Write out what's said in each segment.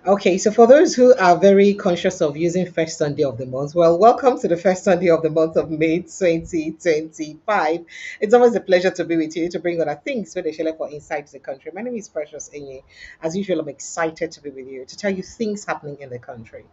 Okay, so for those who are very conscious of using first Sunday of the month, well, welcome to the first Sunday of the month of May 2025. It's always a pleasure to be with you to bring other things for the share for inside the country. My name is Precious Enye. As usual, I'm excited to be with you to tell you things happening in the country.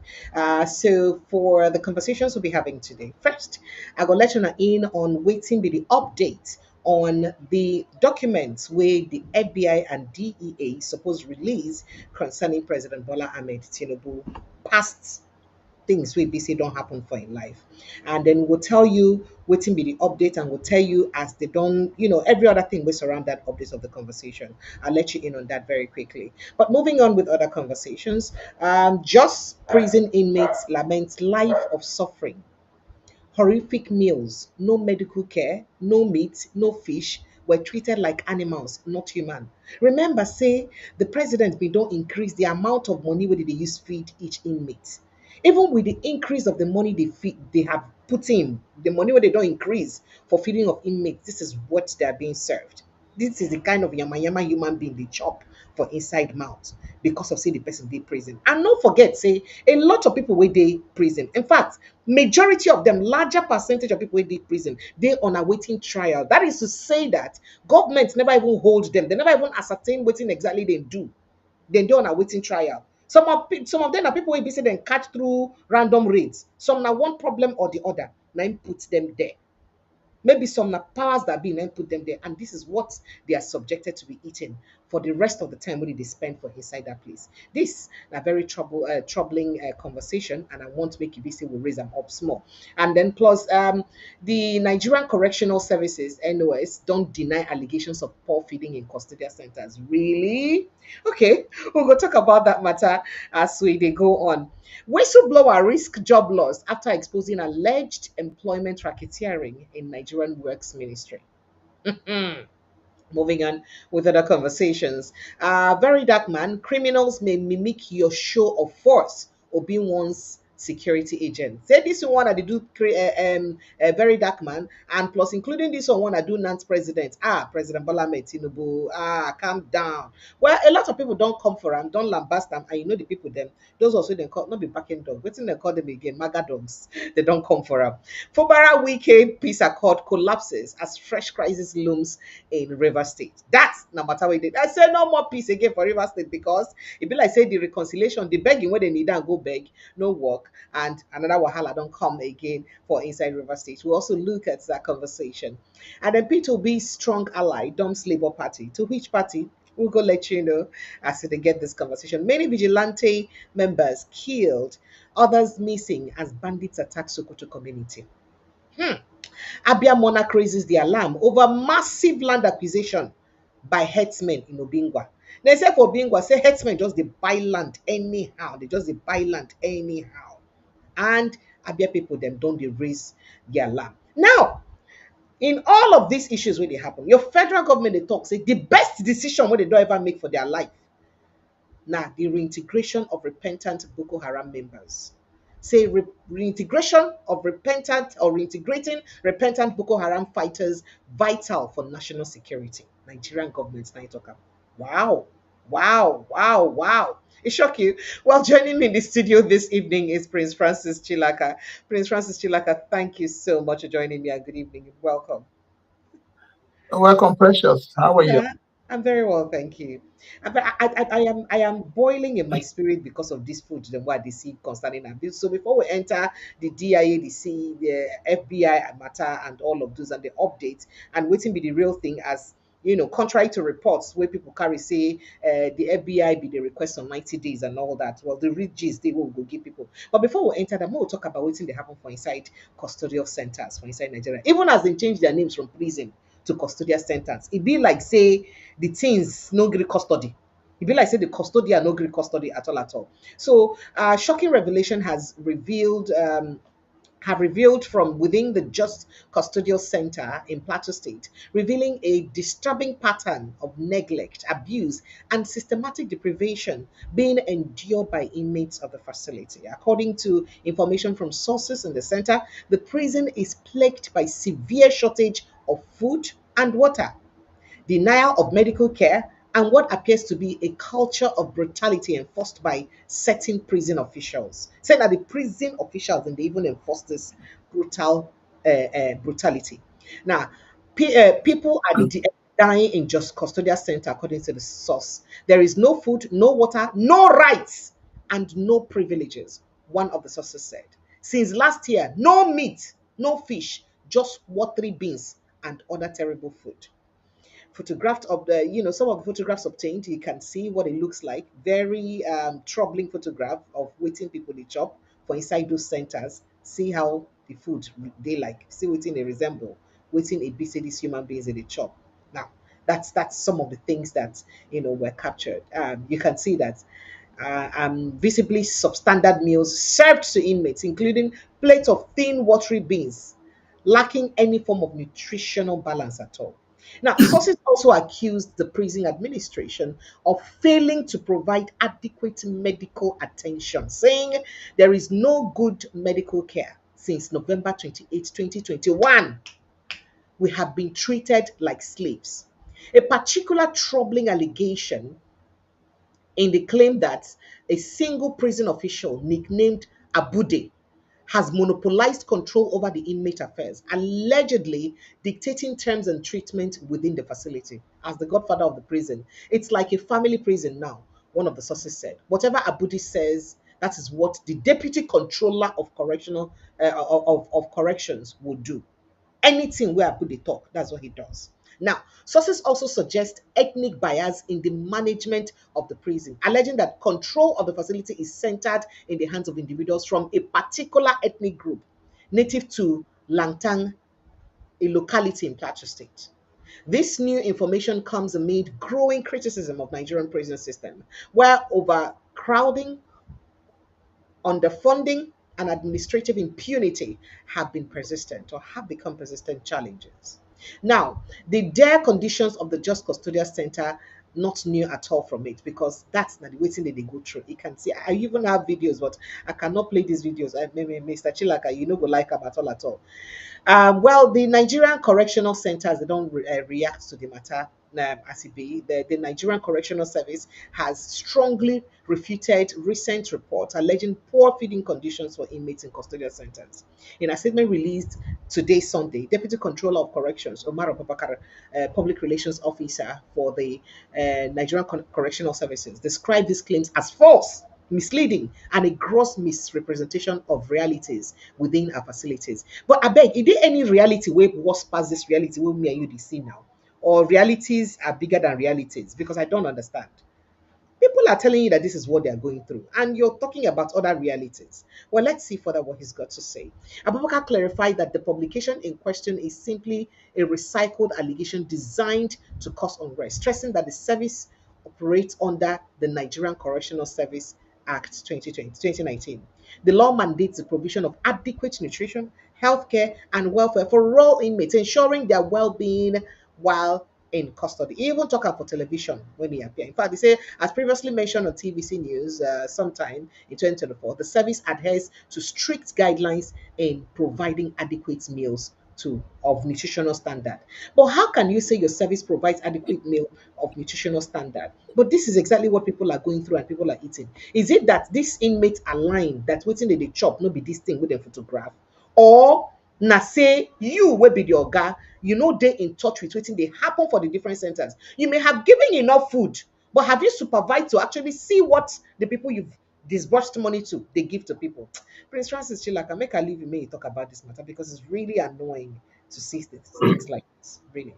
So for the conversations we'll be having today, first, I will let you know in on waiting be the update on the documents where the FBI and DEA supposed release concerning President Bola Tinubu past things we be say don't happen for in life. And then we'll tell you waiting be the update and we'll tell you as they don't, every other thing we surround that update of the conversation. I'll let you in on that very quickly. But moving on with other conversations, just prison inmates lament life of suffering, horrific meals, no medical care, no meat, no fish, were treated like animals, not human. Remember, say the president be don't increase the amount of money where they use feed each inmate. Even with the increase of the money they have put in, the money where they don't increase for feeding of inmates, this is what they are being served. This is the kind of yama yama human being they chop for inside mouth because of say the person dey prison. And don't forget, say a lot of people wey dey prison. In fact, majority of them, larger percentage of people wey dey prison, they on awaiting trial. That is to say that government never even hold them. They never even ascertain wetin exactly they do. They dey on awaiting trial. Some of them are people wey be say dem catch through random raids. Some na one problem or the other na im put them there. Maybe some na powers that be and put them there, and this is what they are subjected to be eating for the rest of the time when they spend for inside that place. This a very troubling conversation, and I want to make you say we raise them up small. And then plus the Nigerian Correctional Services (NOS) don't deny allegations of poor feeding in custodial centers. Really? Okay, we'll go talk about that matter as they go on. Whistleblower risk job loss after exposing alleged employment racketeering in Nigerian Works Ministry. Moving on with other conversations. Very dark man, criminals may mimic your show of force or be one's security agent. Say this one I do a very dark man, and plus including this one I do NANS president. President Bola Tinubu. Calm down. Well, a lot of people don't come for him, don't lambast them, and you know the people them. Those also they call not be backing dog. What's they call them again? Maga dogs. They don't come for him. Fubara Wike peace accord collapses as fresh crisis looms in River State. That's no matter what they did. I say no more peace again for River State because it be like say the reconciliation, the begging where they need and go beg, no work, and another wahala don't come again for inside River State. We also look at that conversation. And then P2B strong ally dumps Labour Party. To which party? We'll go let you know as they get this conversation. Many vigilante members killed, others missing as bandits attack Sokoto community. Abia monarch raises the alarm over massive land acquisition by herdsmen in Obingwa. They say for Obingwa, say herdsmen just they buy land anyhow. They just they buy land anyhow. And Abia people them don't they raise the alarm. Now, in all of these issues where they happen, your federal government they talk say the best decision what they don't ever make for their life. Now, the reintegration of repentant Boko Haram members. Say reintegration of repentant or reintegrating repentant Boko Haram fighters vital for national security. Nigerian government now talk about. Wow, wow, wow, wow. It shock you. Well, joining me in the studio this evening is Prince Francis Chilaka. Prince Francis Chilaka, thank you so much for joining me and good evening. Welcome. Welcome, Precious. How are you? Yeah, I'm very well, thank you. I am boiling in my spirit because of this food and what they see concerning abuse. So before we enter the DIA, the C, the FBI matter, and all of those and the updates, and waiting be the real thing as contrary to reports where people carry say the FBI be the request on 90 days and all that. Well, the real gist they will go give people. But before we enter that, we'll talk about waiting they happen for inside custodial centers for inside Nigeria. Even as they change their names from prison to custodial centers. It be like say the things no gree custody. It be like say the custodian no gree custody at all at all. So shocking revelation has revealed have revealed from within the Just Custodial Centre in Plateau State, revealing a disturbing pattern of neglect, abuse, and systematic deprivation being endured by inmates of the facility. According to information from sources in the center, the prison is plagued by severe shortage of food and water, denial of medical care, and what appears to be a culture of brutality enforced by certain prison officials. Saying that the prison officials and they even enforce this brutality. Now, people are dying in Jos Custodial Centre, according to the source. There is no food, no water, no rights, and no privileges, one of the sources said. Since last year, no meat, no fish, just watery beans and other terrible food. Photographed of the, some of the photographs obtained, you can see what it looks like. Very troubling photograph of waiting people they chop for inside those centers. See how the food they like. See waiting they resemble. Waiting a bit these human beings in the chop. Now, that's some of the things that were captured. You can see that visibly substandard meals served to inmates, including plates of thin, watery beans, lacking any form of nutritional balance at all. Now, sources also accused the prison administration of failing to provide adequate medical attention, saying there is no good medical care since November 28, 2021. We have been treated like slaves. A particular troubling allegation in the claim that a single prison official nicknamed Abude has monopolized control over the inmate affairs, allegedly dictating terms and treatment within the facility. As the godfather of the prison, it's like a family prison now, one of the sources said. Whatever Abude says, that is what the deputy controller of corrections would do. Anything where Abude talk, that's what he does. Now, sources also suggest ethnic bias in the management of the prison, alleging that control of the facility is centered in the hands of individuals from a particular ethnic group native to Langtang, a locality in Plateau State. This new information comes amid growing criticism of Nigerian prison system, where overcrowding, underfunding, and administrative impunity have been persistent or have become persistent challenges. Now, the dire conditions of the Just Custodial Center not new at all from it because that's not the waiting that they go through. You can see I even have videos, but I cannot play these videos. I maybe Mr. Chilaka, you know, go like them at all. Well, the Nigerian Correctional Centers, they don't react to the matter as it be. The Nigerian Correctional Service has strongly refuted recent reports alleging poor feeding conditions for inmates in custodial centers. In a statement released today, Sunday, Deputy Controller of Corrections, Omar Abubakar, Public Relations Officer for the Nigerian Correctional Services, described these claims as false, misleading, and a gross misrepresentation of realities within our facilities. But I beg, is there any reality way worse past this reality where me and you see now? Or realities are bigger than realities? Because I don't understand. People are telling you that this is what they are going through, and you're talking about other realities. Well, let's see further what he's got to say. Abubakar clarified that the publication in question is simply a recycled allegation designed to cause unrest, stressing that the service operates under the Nigerian Correctional Service Act 2019. The law mandates the provision of adequate nutrition, healthcare, and welfare for all inmates, ensuring their well-being while in custody. He even talk about for television when he appear. In fact, they say, as previously mentioned on TVC News sometime in 2024, the service adheres to strict guidelines in providing adequate meals to of nutritional standard. But how can you say your service provides adequate meal of nutritional standard? But this is exactly what people are going through and people are eating. Is it that these inmates are lying that waiting they chop no be this thing with a photograph? Or na say you will be the oga, you know they in touch with wetin dey happen for the different centers. You may have given enough food, but have you supervised to actually see what the people you've disbursed money to they give to people? Prince Francis Chilaka, make I leave you, may you talk about this matter because it's really annoying to see things like this. Really.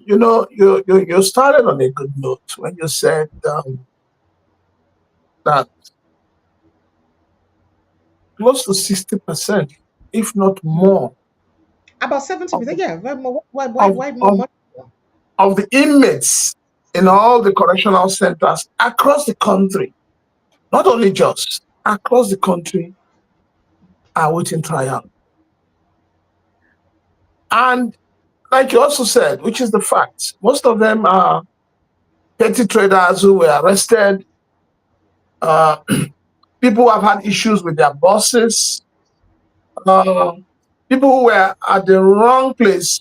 You started on a good note when you said that close to 60%, if not Hmm. more, About of 70%. the, Yeah. Why of, more? of, of the inmates in all the correctional centers across the country, not only just across the country, are waiting trial. And like you also said, which is the fact, most of them are petty traders who were arrested, uh, people who have had issues with their bosses, uh, people who were at the wrong place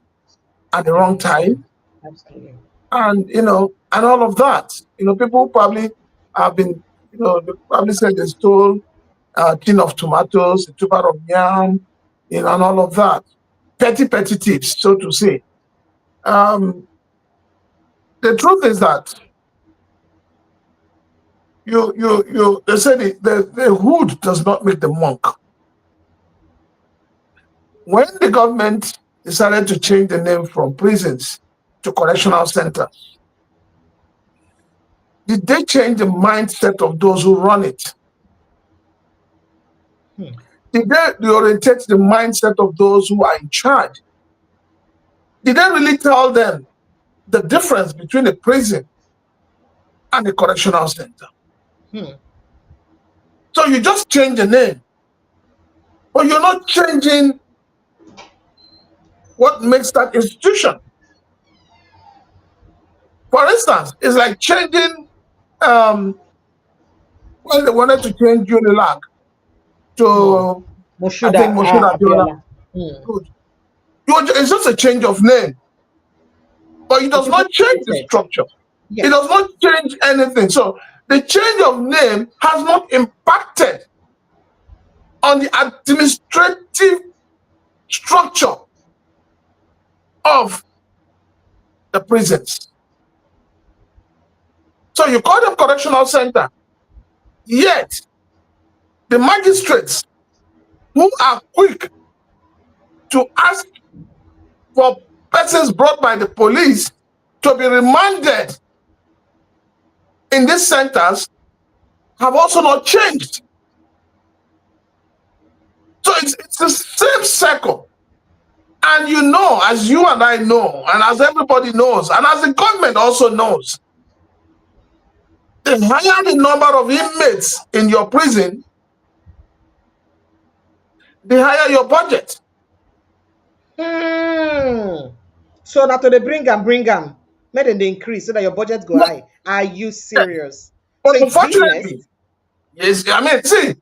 at the wrong time. Absolutely. and and all of that. People probably have been, they probably said they stole a tin of tomatoes, a tuber of yam, and all of that. Petty tips, so to say. Um, the truth is that they say the hood does not make the monk. When the government decided to change the name from prisons to correctional centers, did they change the mindset of those who run it? Did they reorientate the mindset of those who are in charge? Did they really tell them the difference between a prison and a correctional center? So you just change the name, but you're not changing what makes that institution. For instance, it's like changing when they wanted to change Unilag to I think Moshood Abiola. Good. It's just a change of name, but it does not change the structure. It does not change anything. So the change of name has not impacted on the administrative structure of the prisons. So you call them correctional center, yet the magistrates who are quick to ask for persons brought by the police to be remanded in these centers have also not changed. So it's the same circle. And as you and I know, and as everybody knows, and as the government also knows, the higher the number of inmates in your prison, the higher your budget. So now to bring them, make them increase so that your budget go high. Are you serious? But so unfortunately, yes, I mean, see,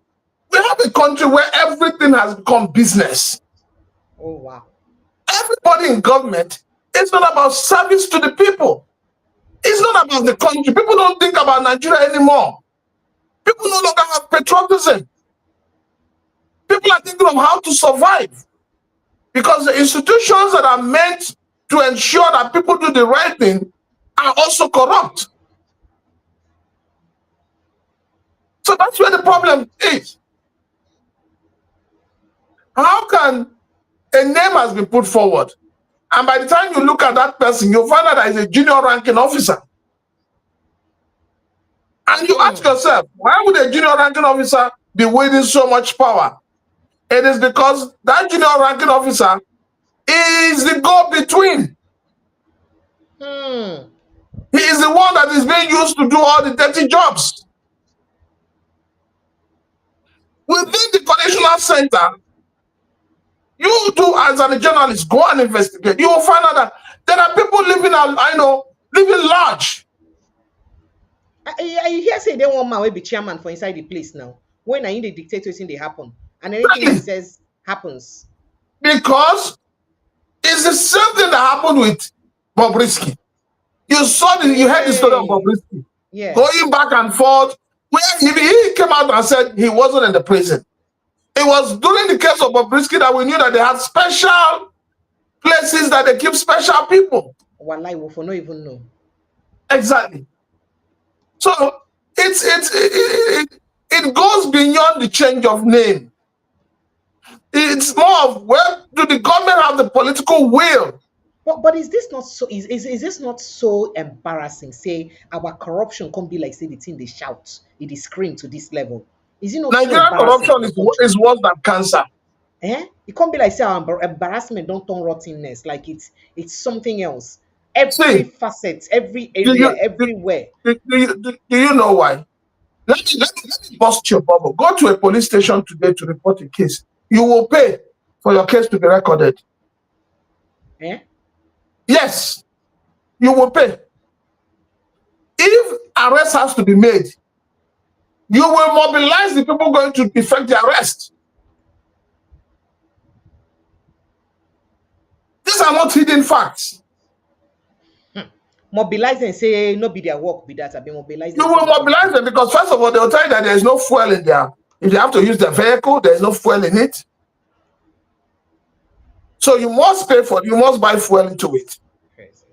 we have a country where everything has become business. Oh, wow. Everybody in government, it's not about service to the people. It's not about the country. People don't think about Nigeria anymore. People no longer have patriotism. People are thinking of how to survive. Because the institutions that are meant to ensure that people do the right thing are also corrupt. So that's where the problem is. How can a name has been put forward, and by the time you look at that person, you'll find out that he's a junior ranking officer. And you ask yourself, why would a junior ranking officer be wielding so much power? It is because that junior ranking officer is the go-between. He is the one that is being used to do all the dirty jobs. Within the correctional center, you do as a journalist, go and investigate. You will find out that there are people living, living large. You hear say they want man will be chairman for inside the place now. When I in the dictatorship they happen, and anything he says happens. Because it's the same thing that happened with Bobrisky. You heard the story of Bobrisky. Yeah. Going back and forth, where he came out and said he wasn't in the prison. It was during the case of Bobrisky that we knew that they had special places that they keep special people. Wallahi, we for no even know. Exactly. So it goes beyond the change of name. It's more of, where do the government have the political will? But is this not so? Is this not so embarrassing? Say our corruption can't be like say the thing they shout, it is scream to this level. Is it not Nigerian so corruption is worse than cancer. It can't be like say our embarrassment don't turn rottenness. Like it's something else. Every facet, every area, everywhere. Do you know why? Let me bust your bubble. Go to a police station today to report a case. You will pay for your case to be recorded. Yes, you will pay. If arrest has to be made, you will mobilize the people going to effect the arrest. These are not hidden facts. mobilizing say no be their work be that. I be You mobilizing say will they come. mobilize them because first of all, they will tell you that there is no fuel in there. If they have to use their vehicle, there is no fuel in it. So you must pay for it. You must buy fuel into it. Crazy.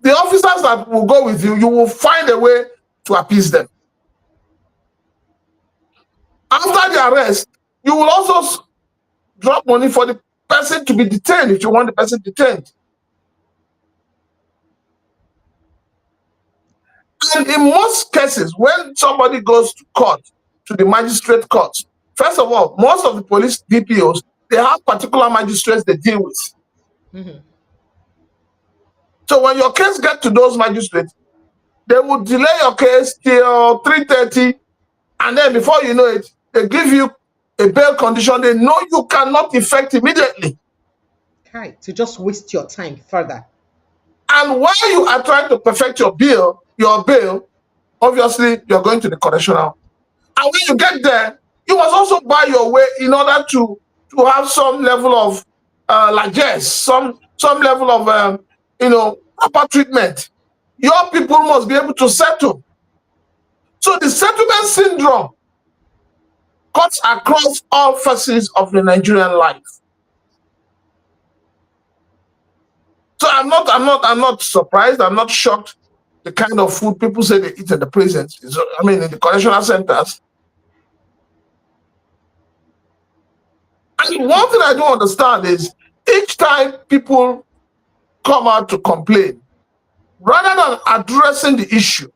The officers that will go with you, you will find a way to appease them. After the arrest, you will also drop money for the person to be detained if you want the person detained. And in most cases, when somebody goes to court, to the magistrate court, first of all, most of the police DPOs, they have particular magistrates they deal with. Mm-hmm. So when your case gets to those magistrates, they will delay your case till 3:30, and then before you know it, they give you a bail condition they know you cannot effect immediately. Okay, to just waste your time further. And while you are trying to perfect your bail, obviously you're going to the correctional. And when you get there, you must also buy your way in order to have some level of largesse, some level of proper treatment. Your people must be able to settle. So the settlement syndrome cuts across all facets of the Nigerian life. So I'm not surprised. I'm not shocked. The kind of food people say they eat in the prisons, in the correctional centers. And one thing I don't understand is each time people come out to complain, rather than addressing the issue,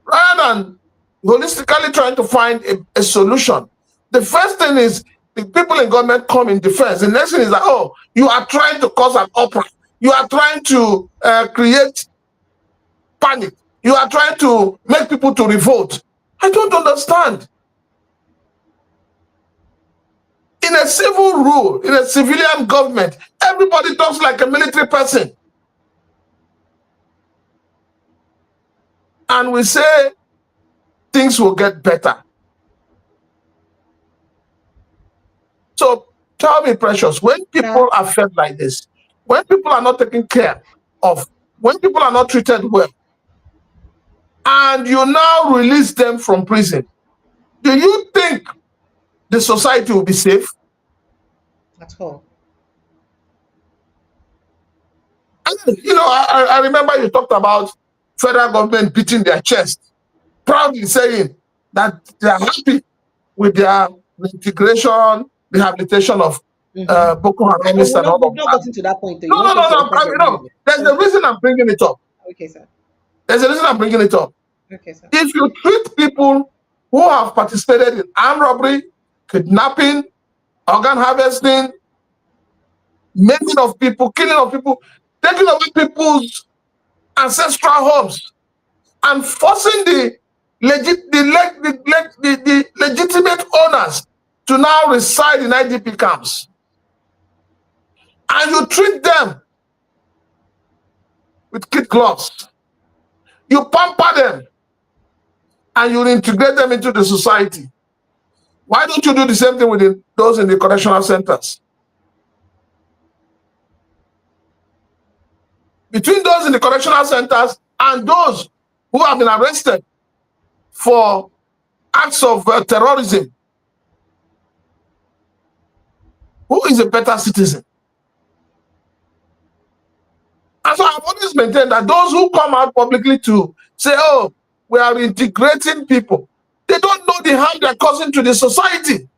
rather than holistically trying to find a solution, the first thing is the people in government come in defense. The next thing is that, oh, you are trying to cause an uproar. You are trying to create panic. You are trying to make people to revolt. I don't understand. In a civil rule, in a civilian government, everybody talks like a military person. And we say things will get better. So tell me, Precious, when people are fed like this, when people are not taken care of, when people are not treated well, and you now release them from prison, do you think the society will be safe? At all. I remember you talked about federal government beating their chest, proudly saying that they are happy with their integration, rehabilitation of Boko Haramists and all of that. We've not gotten to that point. No. There's a reason I'm bringing it up. Okay, sir. There's a reason I'm bringing it up. Okay, sir. If you treat people who have participated in armed robbery, kidnapping, organ harvesting, maiming of people, killing of people, taking away people's ancestral homes, and forcing the legitimate owners to now reside in IDP camps, and you treat them with kid gloves, you pamper them, and you integrate them into the society. Why don't you do the same thing with those in the correctional centers? Between those in the correctional centers and those who have been arrested for acts of terrorism, who is a better citizen? And so I've always maintained that those who come out publicly to say, oh, we are integrating people, they don't know the harm they're causing to the society.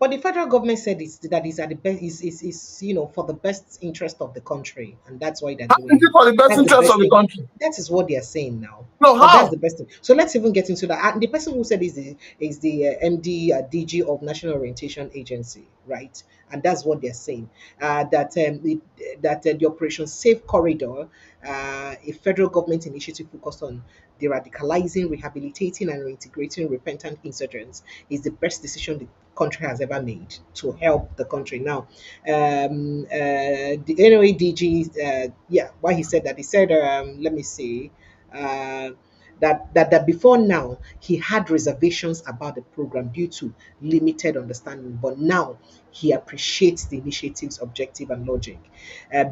But the federal government said that is at the best is for the best interest of the country, and that's why they're doing it. For the best interest of the country. That is what they are saying now. No, how? That's the best thing. So let's even get into that. And the person who said is the MD DG of National Orientation Agency, right? And that's what they're saying. That the Operation Safe Corridor, a federal government initiative focused on de-radicalizing, rehabilitating, and reintegrating repentant insurgents, is the best decision the country has ever made to help the country. Now, the NOA DG, why he said that, he said, let me see, that before now he had reservations about the program due to limited understanding, but now he appreciates the initiative's objective and logic.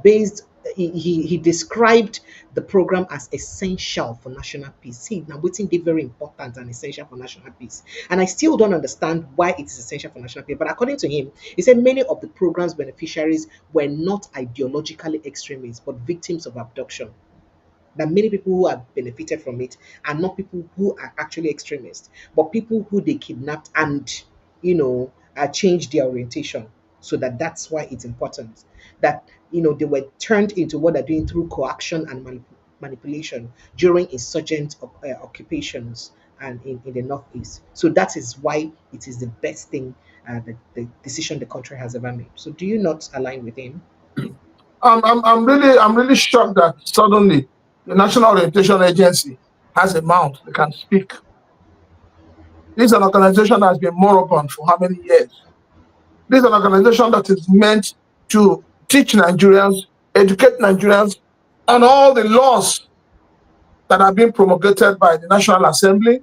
Based he described the program as essential for national peace. See, now waiting they very important and essential for national peace. And I still don't understand why it is essential for national peace. But according to him, he said many of the program's beneficiaries were not ideologically extremists, but victims of abduction. That many people who have benefited from it are not people who are actually extremists, but people who they kidnapped and changed their orientation. So that's why it's important that they were turned into what they're doing through coaction and manipulation during insurgent occupations and in the northeast. So that is why it is the best thing, the decision the country has ever made. So do you not align with him? I'm really shocked that suddenly the National Orientation Agency has a mouth they can speak. This is an organization that has been moribund for how many years? This is an organization that is meant to teach Nigerians, educate Nigerians on all the laws that are being promulgated by the National Assembly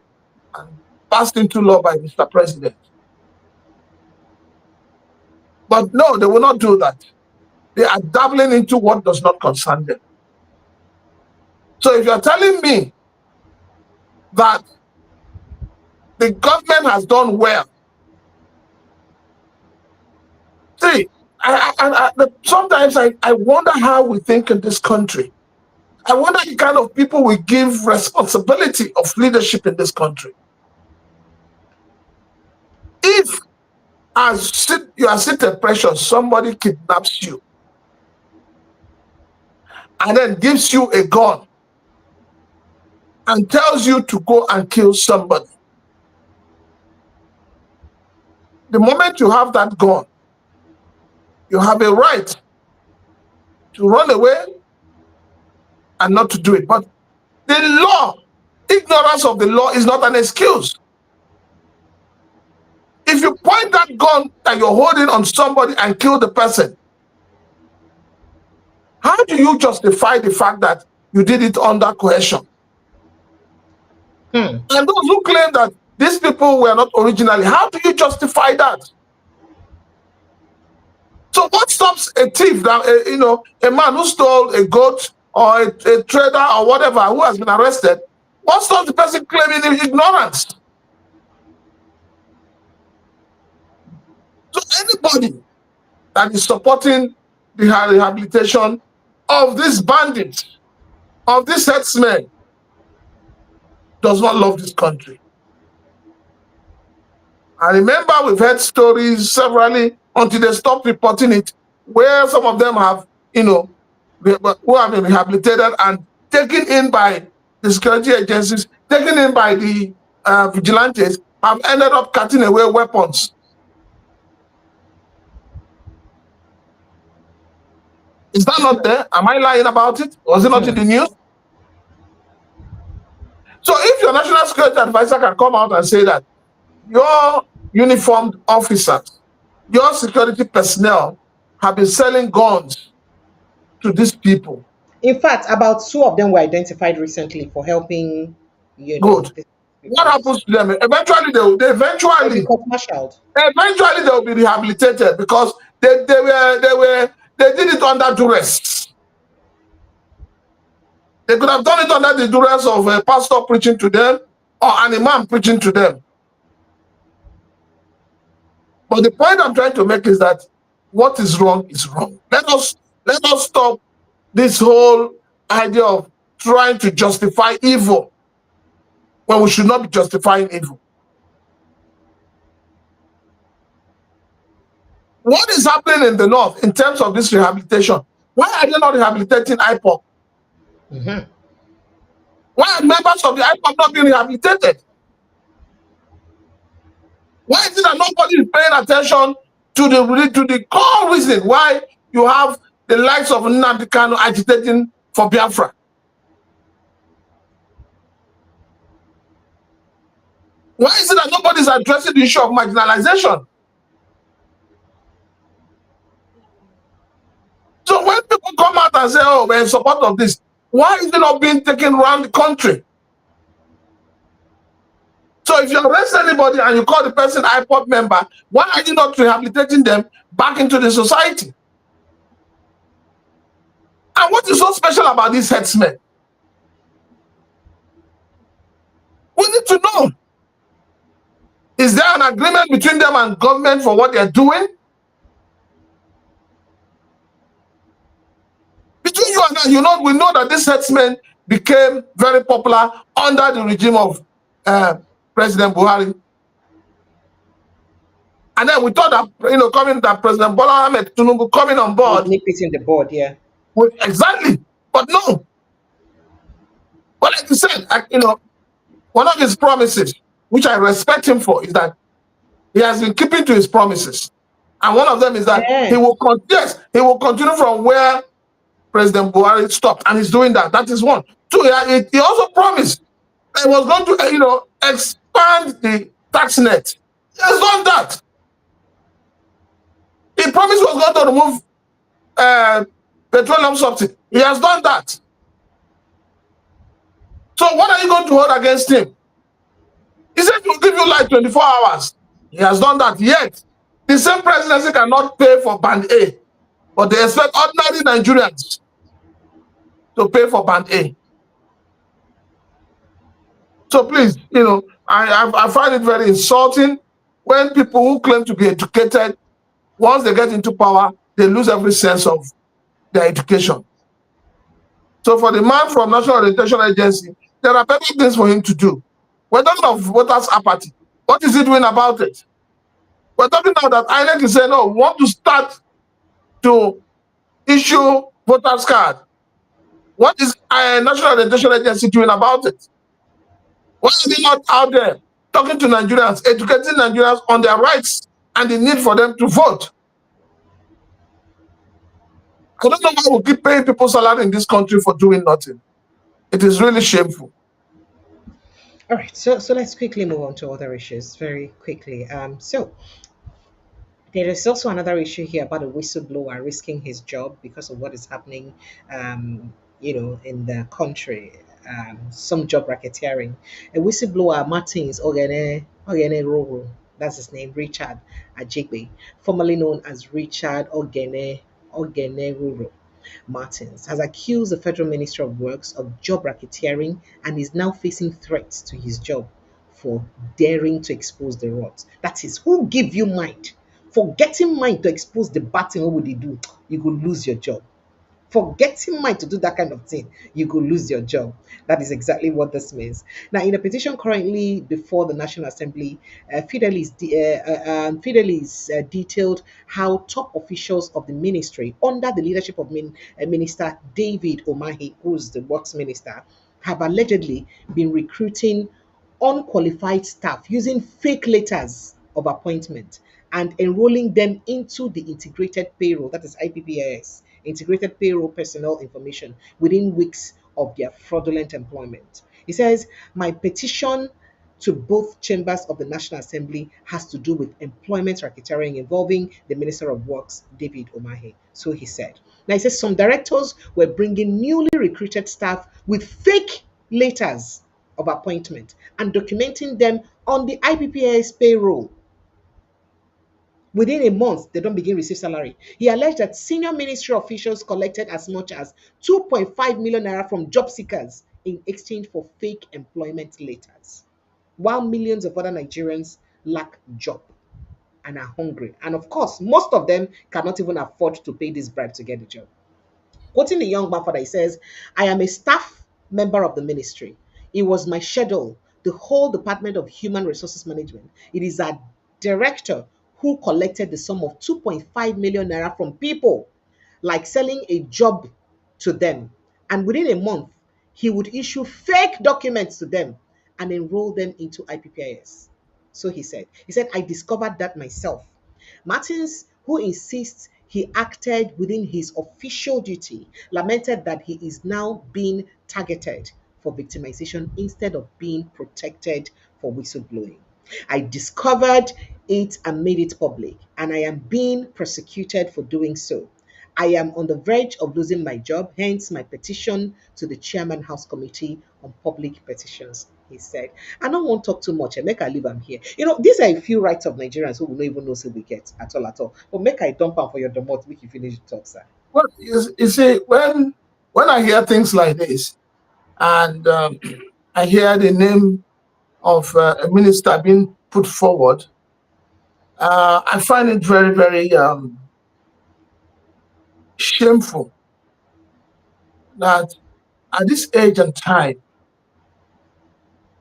and passed into law by Mr. President. But no, they will not do that. They are dabbling into what does not concern them. So if you're telling me that the government has done well, see, sometimes I wonder how we think in this country. I wonder the kind of people we give responsibility of leadership in this country. If, as you are sitting precious, somebody kidnaps you and then gives you a gun and tells you to go and kill somebody, the moment you have that gun, you have a right to run away and not to do it. But the law, ignorance of the law is not an excuse. If you point that gun that you're holding on somebody and kill the person, how do you justify the fact that you did it under coercion? And those who claim that these people were not originally, how do you justify that? So what stops a thief, a man who stole a goat or a trader or whatever who has been arrested, what stops the person claiming ignorance? So anybody that is supporting the rehabilitation of these bandits, of these herdsmen, does not love this country. I remember we've heard stories severally until they stopped reporting it, where some of them have, who have been rehabilitated and taken in by the security agencies, taken in by the vigilantes, have ended up cutting away weapons. Is that not there? Am I lying about it? Was it not in the news? So if your national security advisor can come out and say that your uniformed officers, your security personnel have been selling guns to these people. In fact, about 2 of them were identified recently for helping, Good. What happens to them? Eventually, they'll be rehabilitated because they did it under duress. They could have done it under the duress of a pastor preaching to them or an imam preaching to them. But the point I'm trying to make is that what is wrong is wrong. Let us stop this whole idea of trying to justify evil when we should not be justifying evil. What is happening in the north in terms of this rehabilitation? Why are they not rehabilitating IPOC? Why are members of the IPOC not being rehabilitated? Why is it that nobody is paying attention to the core reason why you have the likes of Nnamdi Kanu agitating for Biafra? Why is it that nobody is addressing the issue of marginalization? So when people come out and say, oh, we're in support of this, why is it not being taken around the country? So if you arrest anybody and you call the person IPOP member, why are you not rehabilitating them back into the society? And what is so special about these headsmen? We need to know. Is there an agreement between them and government for what they're doing? Between you and I, we know that these headsmen became very popular under the regime of President Buhari. And then we thought that President Bola Tinubu coming on board. Nip it in the board, yeah. Exactly. But no. But like you said, one of his promises, which I respect him for, is that he has been keeping to his promises. And one of them is that he will continue from where President Buhari stopped, and he's doing that. That is one. Two, he also promised that he was going to, expand the tax net. He has done that. He promised he was going to remove petroleum subsidy. He has done that. So what are you going to hold against him? He said he will give you like 24 hours. He has done that. Yet, the same presidency cannot pay for Band A, but they expect ordinary Nigerians to pay for Band A. So please, I find it very insulting when people who claim to be educated, once they get into power, they lose every sense of their education. So for the man from National Orientation Agency, there are better things for him to do. We're talking of voters' apathy. What is he doing about it? We're talking now that INEC is saying, no, we want to start to issue voters' card. What is National Orientation Agency doing about it? Why are they not out there talking to Nigerians, educating Nigerians on their rights and the need for them to vote? I don't know why we keep paying people salary in this country for doing nothing. It is really shameful. All right, so let's quickly move on to other issues very quickly. So there is also another issue here about a whistleblower risking his job because of what is happening, in the country. Some job racketeering. A whistleblower, Martins Ogene Roro, that's his name, Richard Ajigbe, formerly known as Richard Ogene Roro Martins, has accused the Federal Ministry of Works of job racketeering and is now facing threats to his job for daring to expose the rot. That is, who give you mind? For getting mind to expose the bad thing, what would they do? You could lose your job. For getting mind to do that kind of thing, you could lose your job. That is exactly what this means. Now, in a petition currently before the National Assembly, Fidelis detailed how top officials of the ministry, under the leadership of Minister David Umahi, who's the works minister, have allegedly been recruiting unqualified staff using fake letters of appointment and enrolling them into the integrated payroll, that is IPPIS, integrated payroll personnel information, within weeks of their fraudulent employment. He says, my petition to both chambers of the National Assembly has to do with employment racketeering involving the Minister of Works, David Umahi. So he said. Now he says some directors were bringing newly recruited staff with fake letters of appointment and documenting them on the IPPIS payroll. Within a month, they don't begin receive salary. He alleged that senior ministry officials collected as much as 2.5 million naira from job seekers in exchange for fake employment letters, while millions of other Nigerians lack job and are hungry. And of course, most of them cannot even afford to pay this bribe to get a job. Quoting the young man father, he says, I am a staff member of the ministry. It was my schedule, the whole Department of Human Resources Management. It is a director who collected the sum of 2.5 million naira from people, like selling a job to them. And within a month, he would issue fake documents to them and enroll them into IPPIS. So he said, I discovered that myself. Martins, who insists he acted within his official duty, lamented that he is now being targeted for victimization instead of being protected for whistleblowing. I discovered it and made it public, and I am being prosecuted for doing so. I am on the verge of losing my job, hence my petition to the Chairman House Committee on Public Petitions, he said. I don't want to talk too much. Make I leave am here. These are a few rights of Nigerians who will not even know who we get at all. But make I dump am for your domot, make you finish the talk, sir. Well, you see, when when I hear things like this, and I hear the name of a minister being put forward, I find it very, very shameful that at this age and time,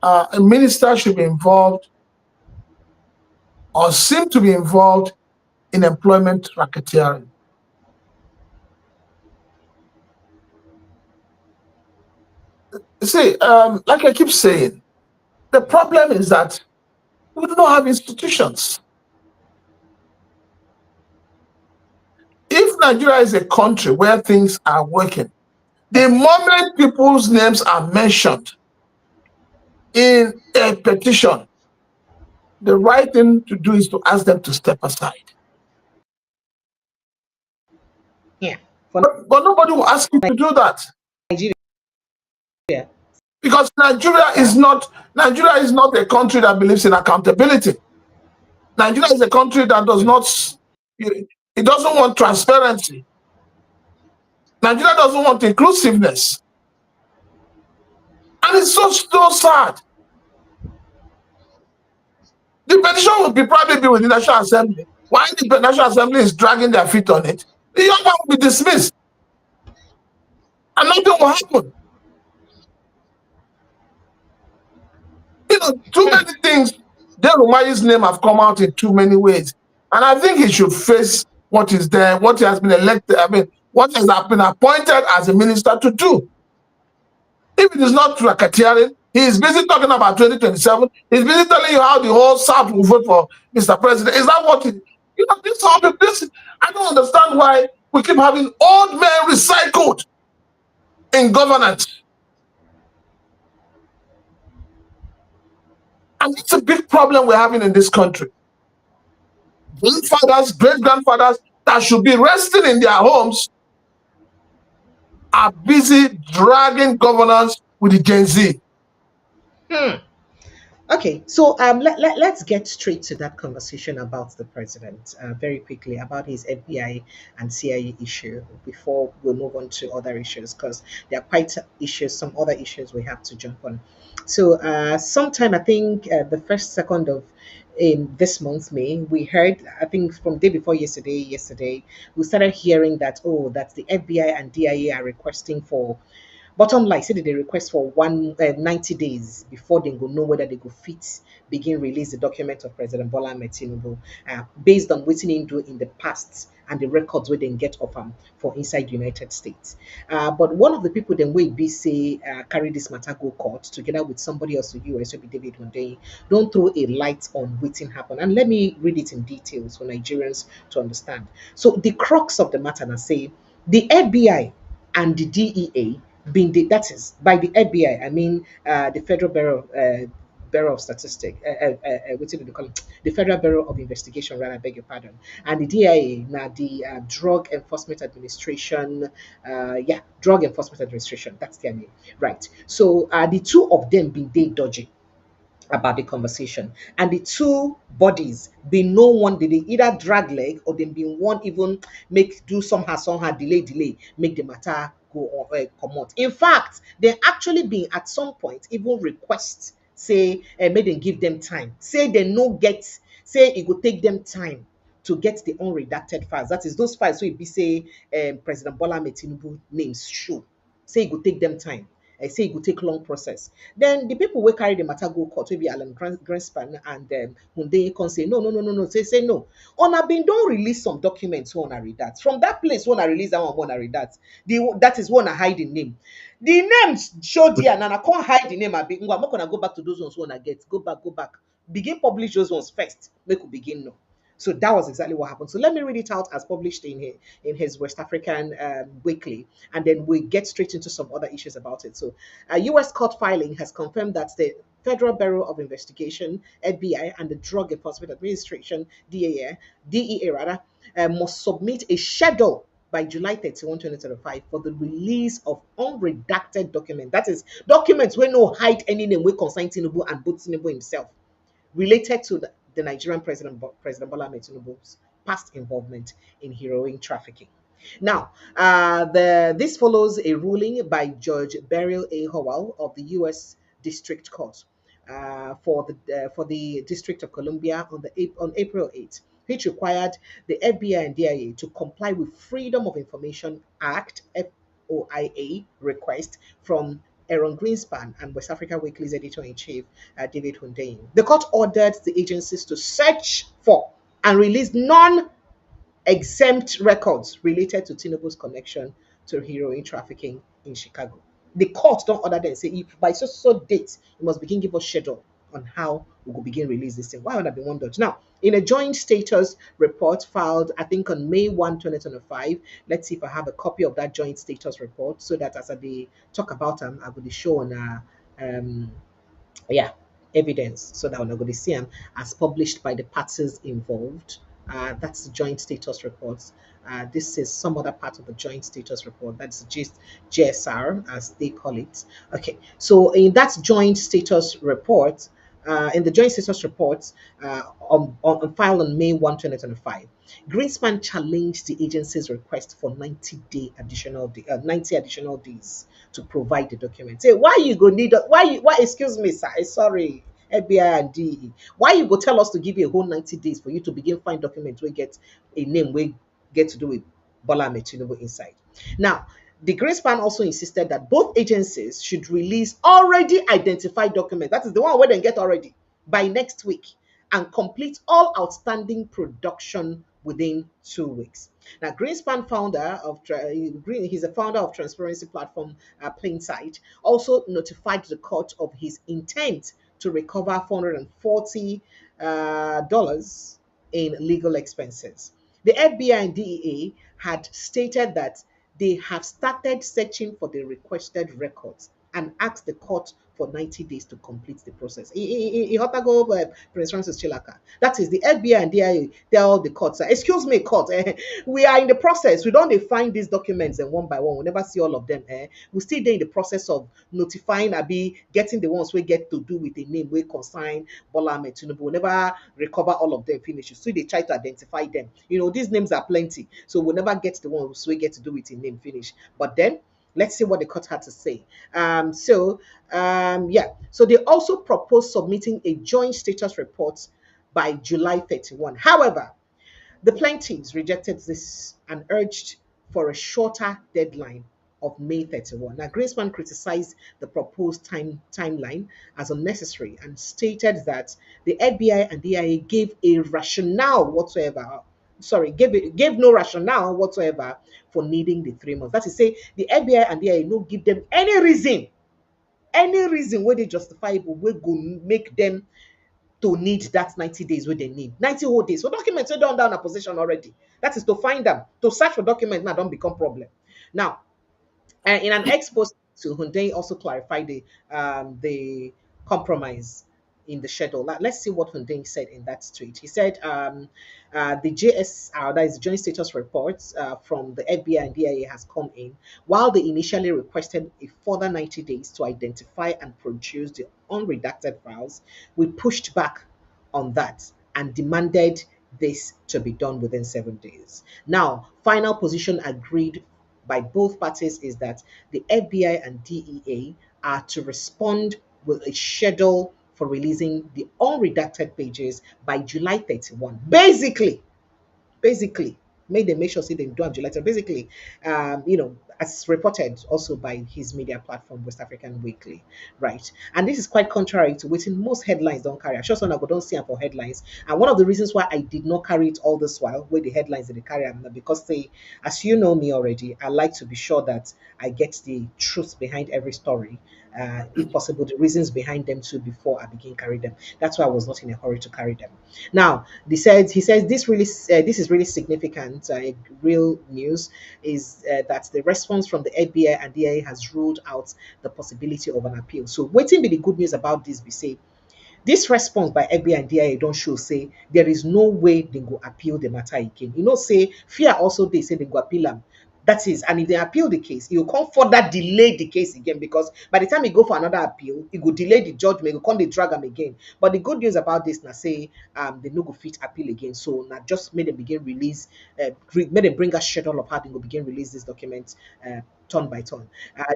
a minister should be involved or seem to be involved in employment racketeering. You see, like I keep saying, the problem is that we do not have institutions. If Nigeria is a country where things are working, the moment people's names are mentioned in a petition, the right thing to do is to ask them to step aside. Yeah. For But nobody will ask you to do that, Nigeria. because Nigeria is not a country that believes in accountability. Nigeria is a country that does not, it doesn't want transparency. Nigeria doesn't want inclusiveness. And it's so sad. The petition will probably be with the National Assembly. While the National Assembly is dragging their feet on it, the young man will be dismissed. And nothing will happen. Too many things. Derumayi's name have come out in too many ways. And I think he should face what is there, what he has been elected, what has been appointed as a minister to do. If it is not racketeering, he is busy talking about 2027. He's busy telling you how the whole South will vote for Mr. President. Is that what this I don't understand why we keep having old men recycled in governance. And it's a big problem we're having in this country. Grandfathers, great-grandfathers that should be resting in their homes are busy dragging governance with the Gen Z. Okay, so let's get straight to that conversation about the president very quickly, about his FBI and CIA issue before we move on to other issues, because there are quite issues, some other issues we have to jump on. So sometime, I think the first second of in this month May, we heard, I think from day before yesterday we started hearing that, oh, that the FBI and DIA are requesting for, bottom line, say that they request for 90 days before they go know whether they go fit begin release the document of President Bola Tinubu, based on what he do in the past and the records where they get of him for inside the United States. But one of the people then will be say carry this matter go court together with somebody else to US, will be David Hundeyin, don't throw a light on what happened. And let me read it in details for Nigerians to understand. So the crux of the matter now say the FBI and the DEA being that is by the FBI, I mean the Federal Bureau of Statistics, what do they call it? The Federal Bureau of Investigation, rather, I beg your pardon, and the DIA, now the Drug Enforcement Administration, Drug Enforcement Administration, that's their name, right? So the two of them being they dodgy about the conversation, and the two bodies been no one did they either drag leg or they been one even make do somehow delay make the matter go on come out. In fact, they actually been at some point even request say make them give them time, say they no get, say it will take them time to get the unredacted files, that is those files, so it be say President Bola Tinubu names show, say it will take them time. I say it will take long process. Then the people will carry the matter go court, maybe Alan Greenspan and Hundeyin can say no. Say no. On a been don't release some documents one read that. From that place when I release that one read that. That is one I hide the name. The names show there and I can't hide the name. I'm not gonna go back to those ones when I get. Go back. Begin publish those ones first. Make we begin now. So that was exactly what happened. So let me read it out as published in his West African weekly, and then we get straight into some other issues about it. So, a U.S. court filing has confirmed that the Federal Bureau of Investigation (FBI) and the Drug Enforcement Administration (DEA) rather, must submit a schedule by July 31, 2025 for the release of unredacted documents. That is, documents where no hide any name, we consign Tinubu and both Tinubu himself, related to the Nigerian President Bola Tinubu's past involvement in heroin trafficking. Now, this follows a ruling by Judge Beryl A. Howell of the U.S. District Court for the District of Columbia on April 8th, which required the FBI and DIA to comply with Freedom of Information Act (FOIA) request from Aaron Greenspan and West Africa Weekly's editor-in-chief, David Hundeyin. The court ordered the agencies to search for and release exempt records related to Tinubu's connection to heroin trafficking in Chicago. The court don't order them say if by so date you must begin give us schedule on how we will begin release this thing. Why would I be one Dutch? Now, in a joint status report filed, I think on May 1, 2025, let's see if I have a copy of that joint status report so that as I talk about them, I will be showing um yeah, evidence so that we're not going to see them as published by the parties involved. That's the joint status reports. This is some other part of the joint status report. That's just GSR, as they call it. Okay, so in that joint status report, in the joint status reports on file on May 1, 2025, Greenspan challenged the agency's request for 90 additional days to provide the document. Say, why you go need why excuse me, sir. Sorry, FBI and DE. Why you go tell us to give you a whole 90 days for you to begin find documents we get a name we get to do with Bola Tinubu inside. Now, the Greenspan also insisted that both agencies should release already identified documents. That is the one where they get already by next week and complete all outstanding production within 2 weeks. Now, Greenspan, he's a founder of transparency platform Plain Sight, also notified the court of his intent to recover $440 in legal expenses. The FBI and DEA had stated that they have started searching for the requested records and asked the court for 90 days to complete the process. Prince Francis Chilaka. That is the FBI and DIA tell the court, excuse me, court, we are in the process. We don't define these documents and one by one. We never see all of them. We still there in the process of notifying Abi, getting the ones we get to do with the name we consign Bola Ahmed Tinubu. We never recover all of them finish. So they try to identify them. These names are plenty. So we'll never get the ones we get to do with the name finish. But then let's see what the court had to say. So they also proposed submitting a joint status report by July 31. However, the plaintiffs rejected this and urged for a shorter deadline of May 31. Now, Greenspan criticized the proposed timeline as unnecessary and stated that the FBI and DIA gave a rationale whatsoever. Sorry, gave no rationale whatsoever for needing the 3 months. That is, say the FBI and DIA no give them any reason where they justifiable will go make them to need that 90 days where they need 90 whole days. So documents are done down a position already. That is to find them. To search for documents now don't become problem. Now, in an expose to Hyundai also clarified the compromise in the schedule. Let's see what Hyundai said in that tweet. He said the JSR, that is Joint Status Reports from the FBI and DIA has come in, while they initially requested a further 90 days to identify and produce the unredacted files. We pushed back on that and demanded this to be done within 7 days. Now, final position agreed by both parties is that the FBI and DEA are to respond with a schedule for releasing the unredacted pages by July 31. Basically, made them make sure say they do have July 31. Basically, as reported also by his media platform, West African Weekly, right? And this is quite contrary to what in most headlines don't carry. I sure some don't see them for headlines. And one of the reasons why I did not carry it all this while, with the headlines that they carry them, because they, as you know me already, I like to be sure that I get the truth behind every story. If possible, the reasons behind them too before I begin carry them. That's why I was not in a hurry to carry them. Now, he says this is really significant. Real news is that the response from the FBI and DIA has ruled out the possibility of an appeal. So, waiting be the good news about this. We say this response by FBI and DIA don't show say there is no way they go appeal the matter again. Say fear also they say they go appeal them. That is, and if they appeal the case, it will come further delay the case again, because by the time you go for another appeal, it will delay the judgment, it will come they drag them again. But the good news about this now, say they no go fit appeal again. So now just made them begin release, made them bring a schedule of how they go begin release this document turn by turn.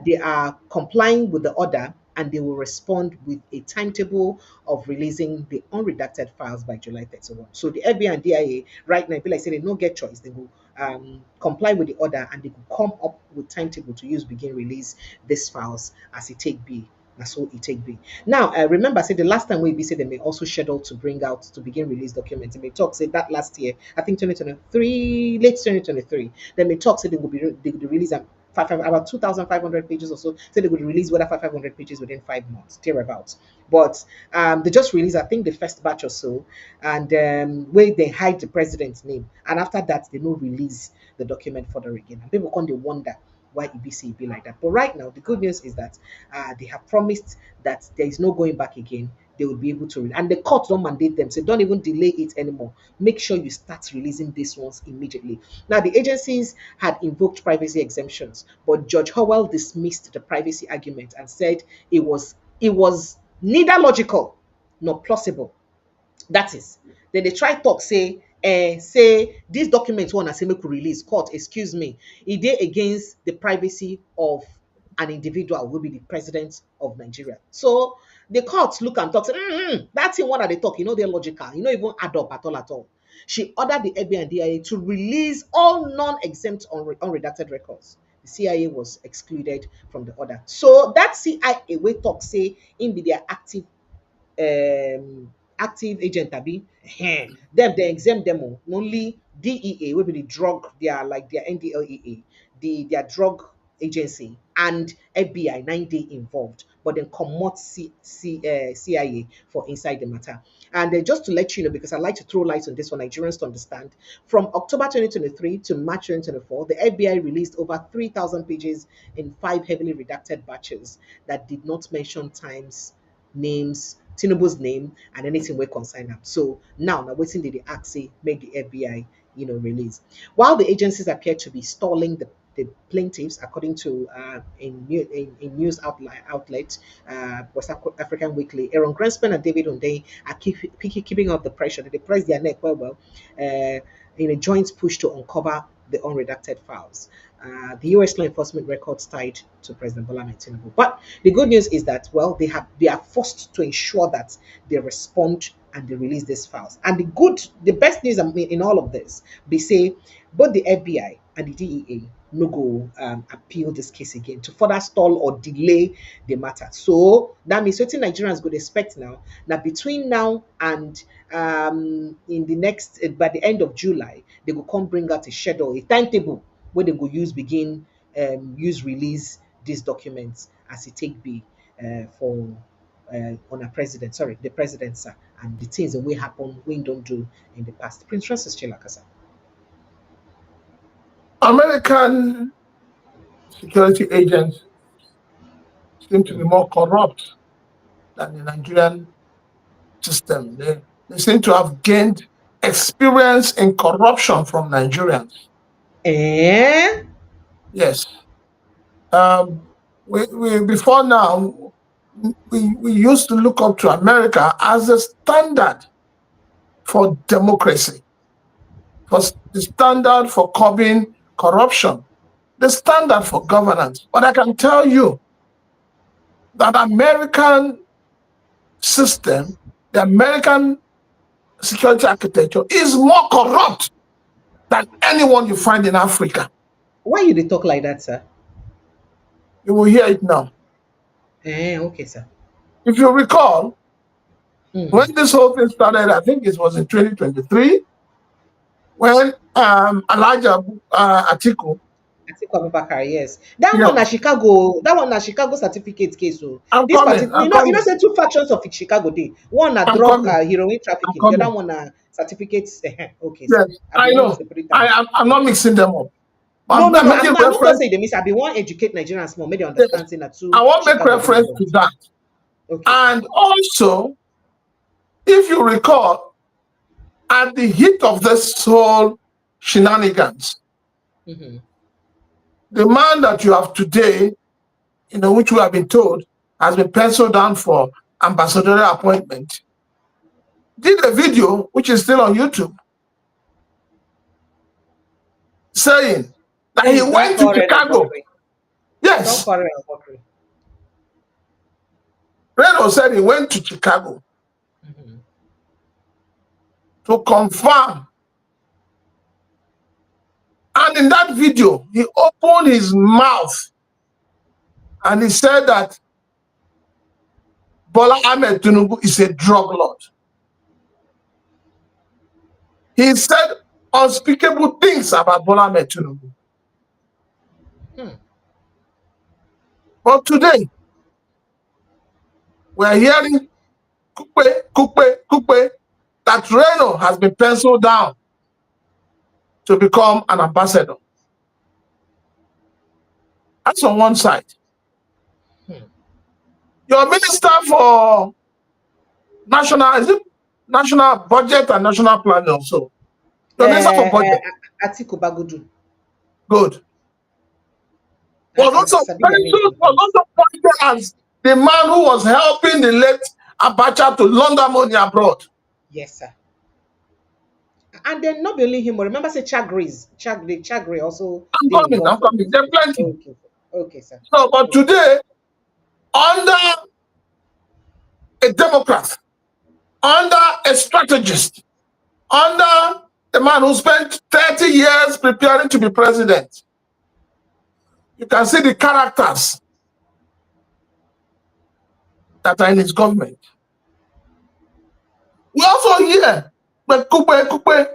They are complying with the order, and they will respond with a timetable of releasing the unredacted files by July 31. So the FBI and DIA right now, if like say they no get choice, they will comply with the order, and they will come up with timetable to use begin release these files as it take be. That's all it take be. Now, remember, say the last time we be said they may also schedule to bring out to begin release documents. They may talk say that last year, I think 2023, late 2023. They may talk say they will release them about 2,500 pages or so. Say they would release whether 500 pages within 5 months, thereabouts. But they just released, I think, the first batch or so, and where they hide the president's name, and after that they no release the document further again. And people come they wonder why EBC be like that. But right now, the good news is that they have promised that there is no going back again. They will be able to, and the court don't mandate them, so don't even delay it anymore. Make sure you start releasing these ones immediately. Now, the agencies had invoked privacy exemptions, but Judge Howell dismissed the privacy argument and said it was neither logical nor plausible. That is, then they try talk say dis document one say make we release, court excuse me, e dey against the privacy of an individual wey be the president of Nigeria. So the court look and talk say dat thing one that they talk e no dey logical, e no even add up at all at all. She ordered the FBI and DIA to release all non-exempt unredacted records. The CIA was excluded from the order. So that CIA wey talk say im be their active agent abi, dem dey exempt dem o. Only DEA wey be the drug, their like their NDLEA, their drug agency, and FBI 9 day involved, but then comot CIA for inside the matter. And just to let you know, because I like to throw light on this for Nigerians to understand, from October 2023 to March 2024, the FBI released over 3,000 pages in 5 heavily redacted batches that did not mention times, names, Tinubu's name, and anything we concern them. So now waiting they ask say make the FBI release. While the agencies appear to be stalling the plaintiffs, according to a news outlet, West African Weekly, Aaron Grenspan and David Hundeyin are keeping up the pressure. They press their neck well in a joint push to uncover the unredacted files. The US law enforcement records tied to President Bola Tinubu. But the good news is that, well, they are forced to ensure that they respond and they release these files. And the best news in all of this, they say both the FBI and the DEA no go appeal this case again to further stall or delay the matter. So that means certain Nigerians could expect now that between now and in the next by the end of July, they will come bring out a schedule, a timetable where they go begin use release these documents as it take be for on a president, sorry, the president, sir, and the things that will happen we don't do in the past. Prince Francis Chilakasa. American security agents seem to be more corrupt than the Nigerian system. They seem to have gained experience in corruption from Nigerians. Yes. We before now, we used to look up to America as a standard for democracy, for the standard for curbing corruption, the standard for governance. But I can tell you that American system, the American security architecture is more corrupt than anyone you find in Africa. Why you they talk like that, sir? You will hear it now. Okay, sir. If you recall, when this whole thing started, I think it was in 2023, when Elijah Atiku Abubakar, yes. That one na Chicago certificate case. So I'm this coming. you know, say two factions of Chicago day. One na drug heroin trafficking, the other one na certificates. Okay, yes, I know. I'm not mixing them up. No, I'm not gonna say they miss. I be want educate Nigerians more, make they understand that too. I want to make reference to that. Okay. And also, if you recall, at the heat of this whole shenanigans, the man that you have today, which we have been told has been penciled down for ambassadorial appointment, did a video, which is still on YouTube, saying that he went to Chicago. Yes. Reno said he went to Chicago to confirm. And in that video, he opened his mouth and he said that Bola Tinubu is a drug lord. He said unspeakable things about Bola Tinubu. But today, we are hearing Kupe, that Reno has been penciled down to become an ambassador. That's on one side. Your minister for national budget and national planning also. Your minister for budget. Atiku Bagudu. Good. Was also pointed as the man who was helping the late Abacha to launder money abroad. Yes, sir. And then not only him, but remember say Chagri also. I'm coming. There are plenty. Okay, sir. So, but today, under a Democrat, under a strategist, under a man who spent 30 years preparing to be president, you can see the characters that are in his government. We also hear Kupe,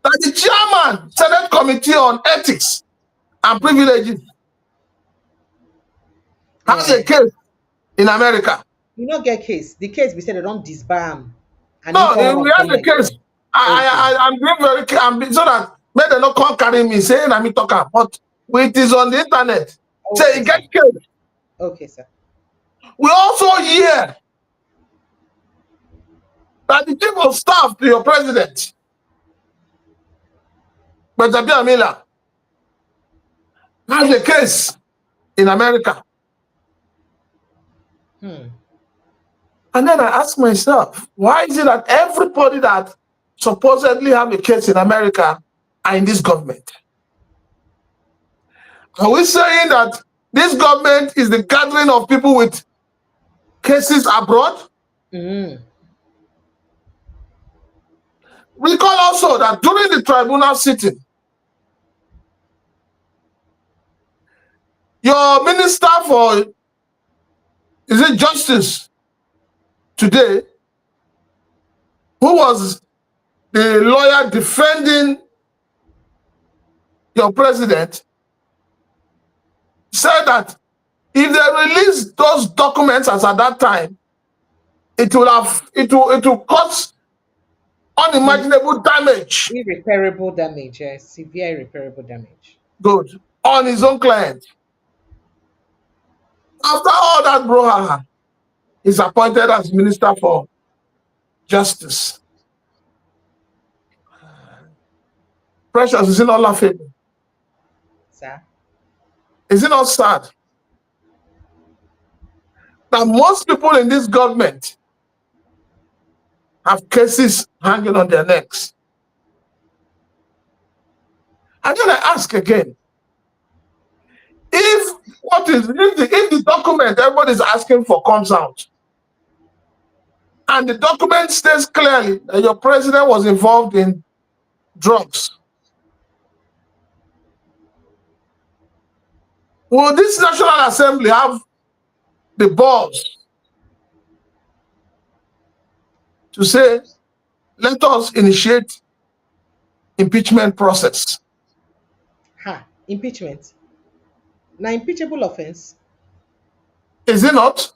that the chairman, Senate Committee on Ethics and Privileges, has a case in America. You don't get case. The case we said they don't disband. No, we have the case. I'm being very clear, so that may they not come carry me saying I'm talking, but it is on the internet. Okay, say get case. Okay, sir. We also hear that the chief of staff to your president, President Miller, has a case in America. And then I ask myself, why is it that everybody that supposedly have a case in America are in this government? Are we saying that this government is the gathering of people with cases abroad? Recall also that during the tribunal sitting, your minister for, justice today, who was the lawyer defending your president, said that if they release those documents as at that time, it will cause unimaginable damage. Irreparable damage, yes. Severe irreparable damage. Good. On his own client. After all that brouhaha, he's appointed as Minister for Justice. Precious, is it not laughable? Sir? Is it not sad that most people in this government have cases hanging on their necks? And then I ask again, if the document everybody is asking for comes out, and the document states clearly that your president was involved in drugs, will this National Assembly have the balls to say, let us initiate impeachment process? Impeachment? Now, impeachable offense? Is it not?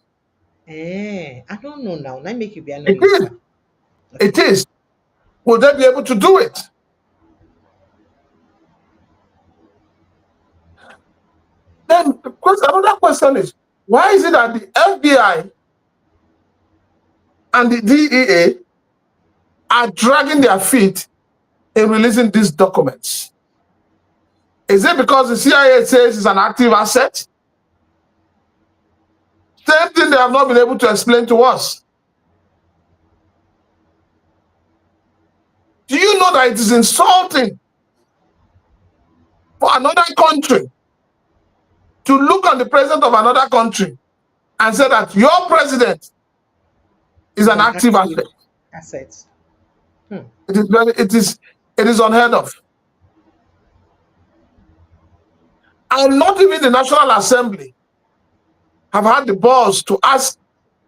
I don't know now. Now make you be it is. Okay. It is. Will they be able to do it? Then another question is, why is it that the FBI and the DEA are dragging their feet in releasing these documents? Is it because the CIA says it's an active asset? Same thing they have not been able to explain to us. Do you know that it is insulting for another country to look on the president of another country and say that your president is an active asset? It is unheard of. And not even the National Assembly have had the balls to ask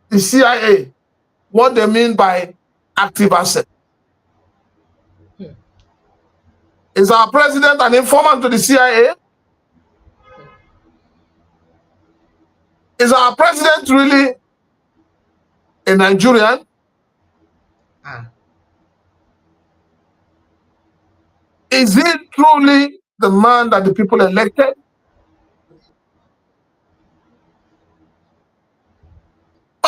the CIA what they mean by active asset. Is our president an informant to the CIA? Is our president really a Nigerian? Is he truly the man that the people elected?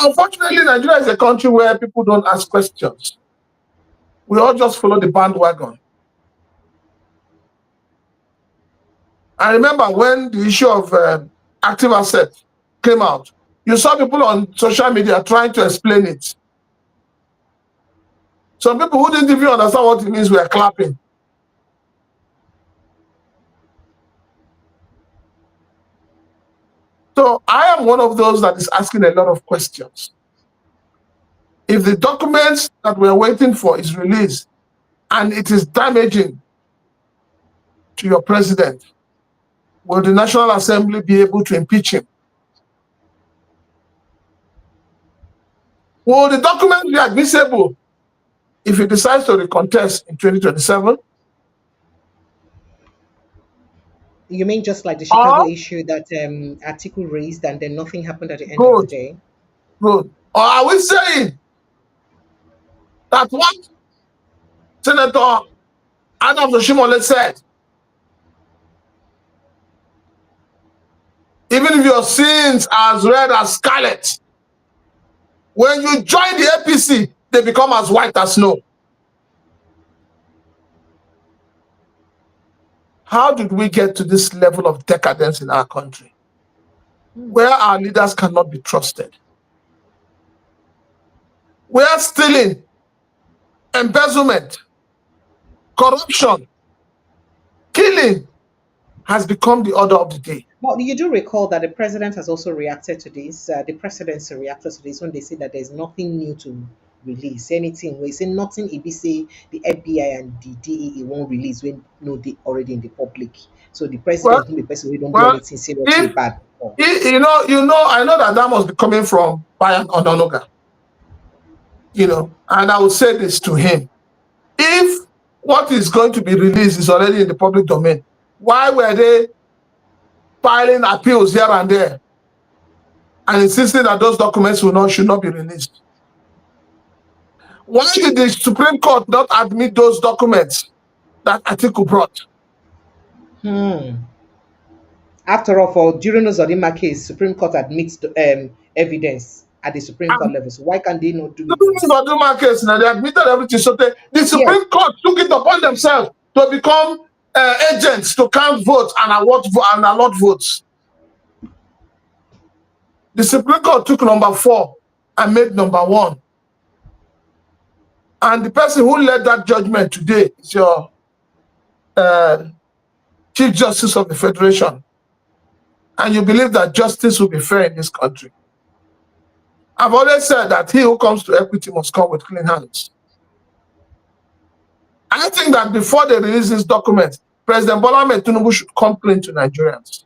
Unfortunately, Nigeria is a country where people don't ask questions. We all just follow the bandwagon. I remember when the issue of active asset came out, you saw people on social media trying to explain it. Some people who didn't even understand what it means were clapping. So I am one of those that is asking a lot of questions. If the documents that we're waiting for is released and it is damaging to your president, will the National Assembly be able to impeach him? Will the documents be admissible if he decides to recontest in 2027? You mean just like the Chicago issue that Atiku raised and then nothing happened at the end of the day? Good. Or are we saying that what Senator Adams Oshimole said, even if your sins are as red as scarlet, when you join the APC, they become as white as snow? How did we get to this level of decadence in our country, where our leaders cannot be trusted? Where stealing, embezzlement, corruption, killing has become the order of the day. Well, you do recall that the president has also reacted to this. The presidency reacted to this when they said that there's nothing new to release. Anything we say nothing. EBC, the FBI, and the DEA won't release when they already in the public. So the president will be the person who don't do anything seriously bad. I know that must be coming from Bayan Ononoga. And I would say this to him: if what is going to be released is already in the public domain, why were they filing appeals here and there and insisting that those documents should not be released? Why did the Supreme Court not admit those documents that Atiku brought? After all, during the Zodima case, Supreme Court admits evidence at the Supreme Court level. So why can't they not do it? The Zodima case, now they admitted everything. So the Supreme Court took it upon themselves to become agents to count votes and allot votes. The Supreme Court took number 4 and made number 1. And the person who led that judgment today is your Chief Justice of the Federation. And you believe that justice will be fair in this country. I've always said that he who comes to equity must come with clean hands. I think that before they release this document, President Bola Tinubu should come clean to Nigerians.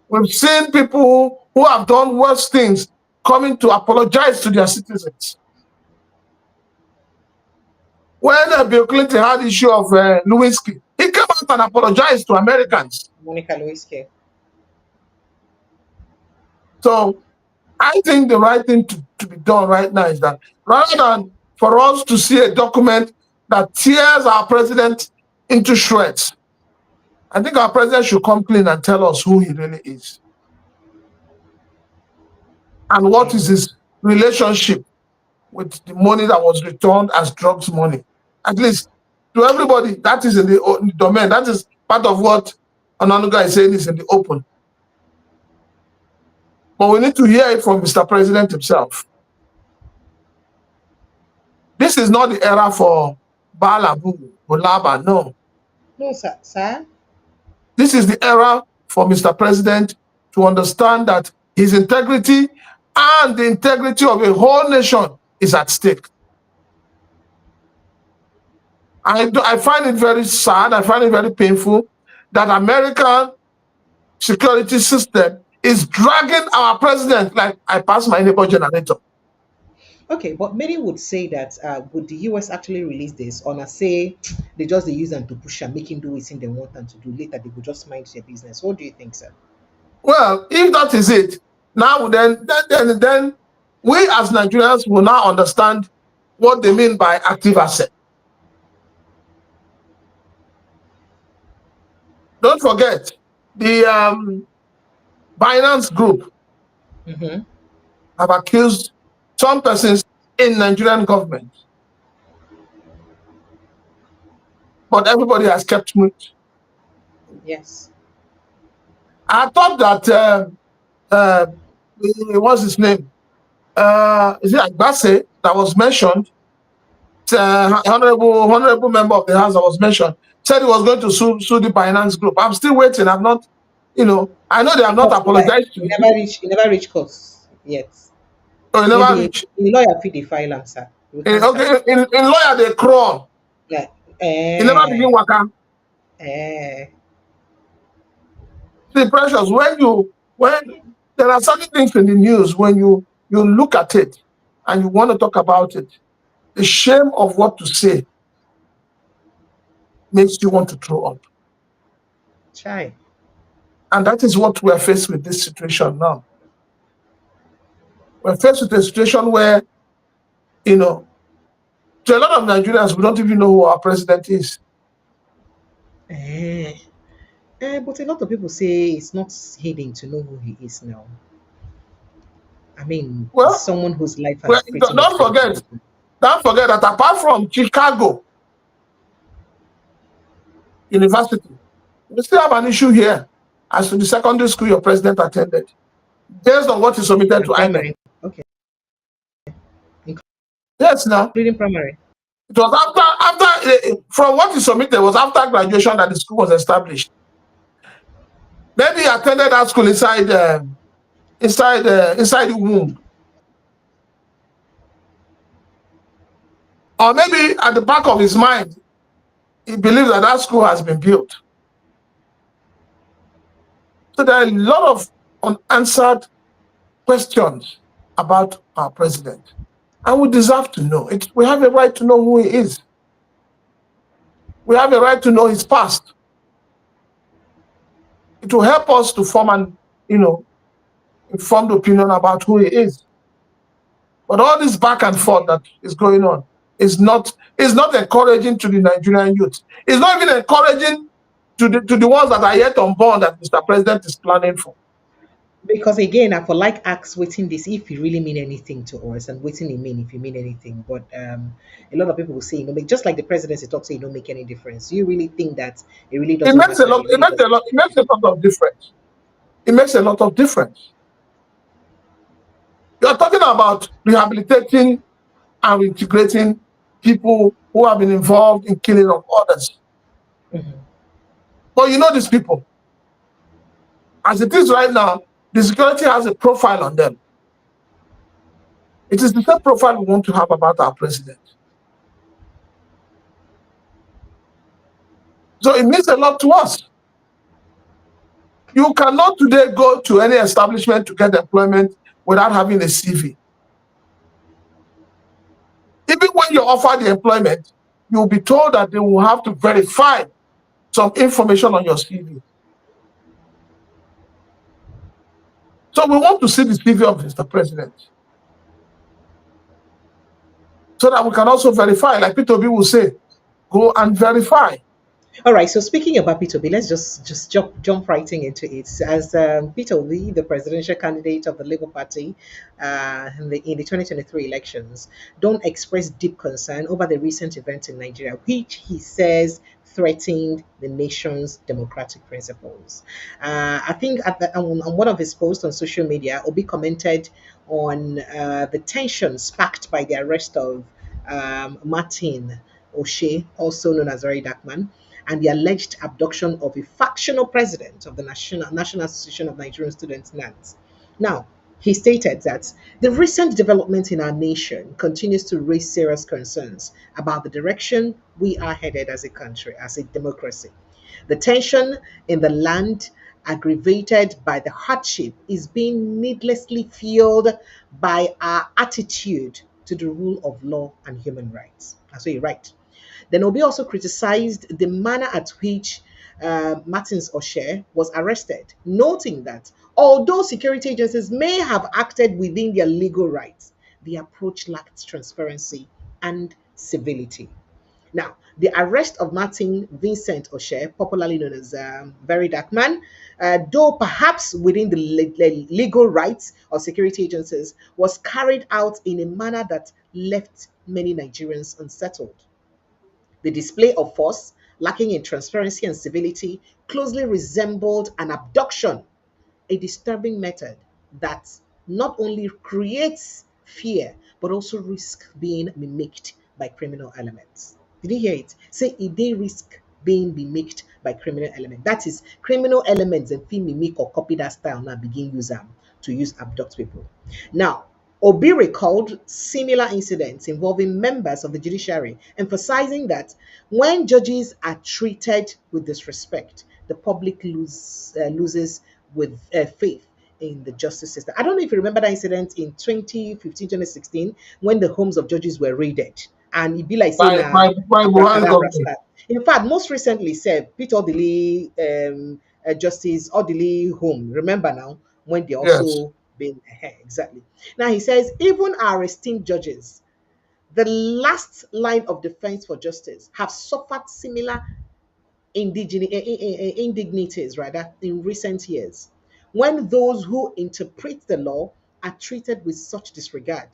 We've seen people who have done worse things coming to apologize to their citizens. When Bill Clinton had the issue of Lewinsky, he came out and apologized to Americans. Monica Lewinsky. So I think the right thing to be done right now is that rather than for us to see a document that tears our president into shreds, I think our president should come clean and tell us who he really is. And what is his relationship with the money that was returned as drugs money. At least to everybody, that is in the domain. That is part of what Onanuga is saying is in the open. But we need to hear it from Mr. President himself. This is not the era for Balabu, Bulaba, no. No, sir. This is the era for Mr. President to understand that his integrity and the integrity of a whole nation is at stake. I find it very sad, I find it very painful that American security system is dragging our president like I pass my neighbor generator. Okay, but many would say that would the US actually release this, or na say they just use them to push and make him do what they want them to do. Later they will just mind their business. What do you think, sir? Well, if that is it, now then we as Nigerians will now understand what they mean by active asset. Don't forget the Binance Group have accused some persons in Nigerian government, but everybody has kept mute. Yes. I thought that what's his name? Is it Agbase that was mentioned? Honorable member of the House that was mentioned said he was going to sue the Binance Group. I'm still waiting. I'm not, I know they have not apologized to you. You Never reach courts yet. Oh, you never reach. The lawyer feed the file answer. Okay, in lawyer they crawl. Yeah. You never begin working. See, Precious, when there are certain things in the news, when you look at it and you want to talk about it, the shame of what to say makes you want to throw up. Chai. And that is what we are faced with this situation now. We're faced with a situation where, to a lot of Nigerians, we don't even know who our president is. But a lot of people say it's not hidden to know who he is now. I mean, well, someone whose life has don't forget that apart from Chicago University, we still have an issue here as to the secondary school your president attended, based on what is submitted to primary. Okay. Yes, now. Including primary. It was after from what is submitted was after graduation that the school was established. Maybe he attended that school inside the womb. Or maybe at the back of his mind, he believes that school has been built. So there are a lot of unanswered questions about our president. And we deserve to know. We have a right to know who he is. We have a right to know his past. It will help us to form an, informed opinion about who he is. But all this back and forth that is going on is not encouraging to the Nigerian youth. It's not even encouraging to the ones that are yet unborn that Mr. President is planning for. Because again, I for like ask waiting this if he really mean anything to us and waiting he mean if he mean anything. But a lot of people will say, just like the presidency talk say, it don't make any difference. Do you really think that it really doesn't? It makes a lot of difference. It makes a lot of difference. You are talking about rehabilitating and integrating people who have been involved in killing of others. But you know these people. As it is right now, the security has a profile on them. It is the same profile we want to have about our president. So it means a lot to us. You cannot today go to any establishment to get employment without having a CV. Even when you're offered the employment, you'll be told that they will have to verify some information on your CV. So we want to see the CV of Mr. President, so that we can also verify, like P2B will say, go and verify. All right. So speaking about P2B, let's just jump right into it. As P2B, the presidential candidate of the Labour Party in the 2023 elections, don't express deep concern over the recent events in Nigeria, which he says threatened the nation's democratic principles. I think on one of his posts on social media, Obi commented on the tension sparked by the arrest of Martin O'Shea, also known as Very Dark Man, and the alleged abduction of a factional president of the National Association of Nigerian Students, NANS. Now, he stated that the recent development in our nation continues to raise serious concerns about the direction we are headed as a country, as a democracy. The tension in the land, aggravated by the hardship, is being needlessly fueled by our attitude to the rule of law and human rights. That's what you write. Then Obi also criticized the manner at which Martins O'Shea was arrested, noting that although security agencies may have acted within their legal rights, the approach lacked transparency and civility. Now, the arrest of Martin Vincent O'Shea, popularly known as Very Dark Man, though perhaps within the legal rights of security agencies, was carried out in a manner that left many Nigerians unsettled. The display of force, lacking in transparency and civility, closely resembled an abduction, a disturbing method that not only creates fear but also risks being mimicked by criminal elements. Did you hear it? Say it they risk being mimicked by criminal elements. That is, criminal elements and feel mimic or copy that style now begin use them to use abduct people. Now, Obi recalled similar incidents involving members of the judiciary, emphasizing that when judges are treated with disrespect, the public loses with faith in the justice system. I don't know if you remember that incident in 2015, 2016, when the homes of judges were raided. And it be like saying, by Buhari abracadabra government. style. In fact, most recently, said Peter Odili, Justice Odili Home. Remember now when they Yes. also been exactly. Now he says even our esteemed judges, the last line of defense for justice, have suffered similar indignities rather in recent years. When those who interpret the law are treated with such disregard,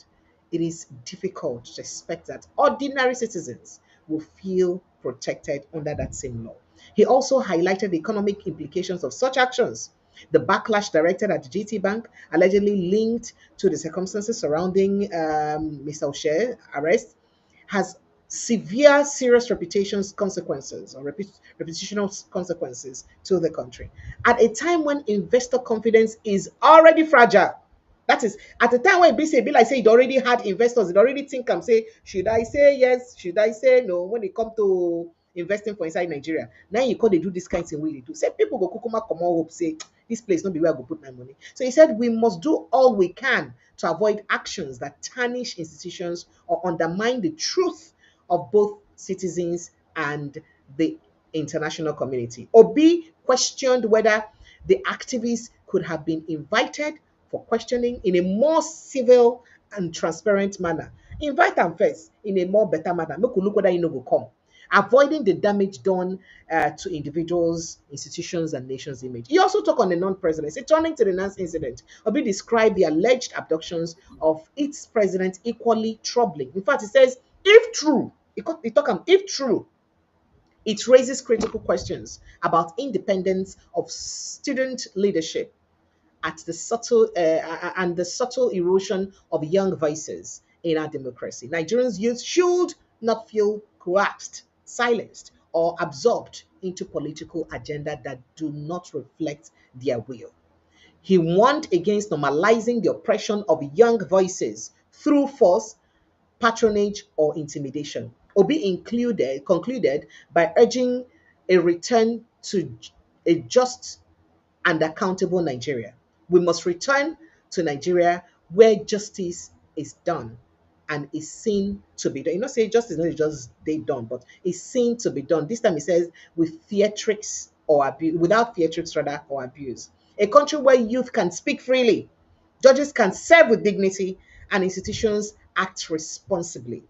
it is difficult to expect that ordinary citizens will feel protected under that same law. He also highlighted the economic implications of such actions. The backlash directed at the GT Bank, allegedly linked to the circumstances surrounding Mr. O'Shea arrest, has severe, serious reputations consequences or reputational consequences to the country. At a time when investor confidence is already fragile, that is, at a time when BC be like say it already had investors, it already think and say, should I say yes? Should I say no? When it come to investing for inside Nigeria, now you call they do this kind of thing we do. Say people go kukuma come on hope say this place not be where I go put my money. So he said we must do all we can to avoid actions that tarnish institutions or undermine the truth of both citizens and the international community. Obi questioned whether the activists could have been invited for questioning in a more civil and transparent manner. Invite them first in a more better manner. Make we look whether you know go come. Avoiding the damage done to individuals, institutions, and nations' image. He also talked on the non-presidency. Turning to the NANS incident, Obi described the alleged abductions of its president equally troubling. In fact, he says, if true, he talk if true, it raises critical questions about independence of student leadership at the subtle and the subtle erosion of young voices in our democracy. Nigerians youth should not feel coerced, silenced, or absorbed into political agenda that do not reflect their will. He warned against normalizing the oppression of young voices through force, patronage, or intimidation. Obi concluded by urging a return to a just and accountable Nigeria. We must return to Nigeria where justice is done and is seen to be done. You know, say justice not just they done, but is seen to be done. This time he says with theatrics or abuse, without theatrics rather or abuse. A country where youth can speak freely, judges can serve with dignity, and institutions act responsibly.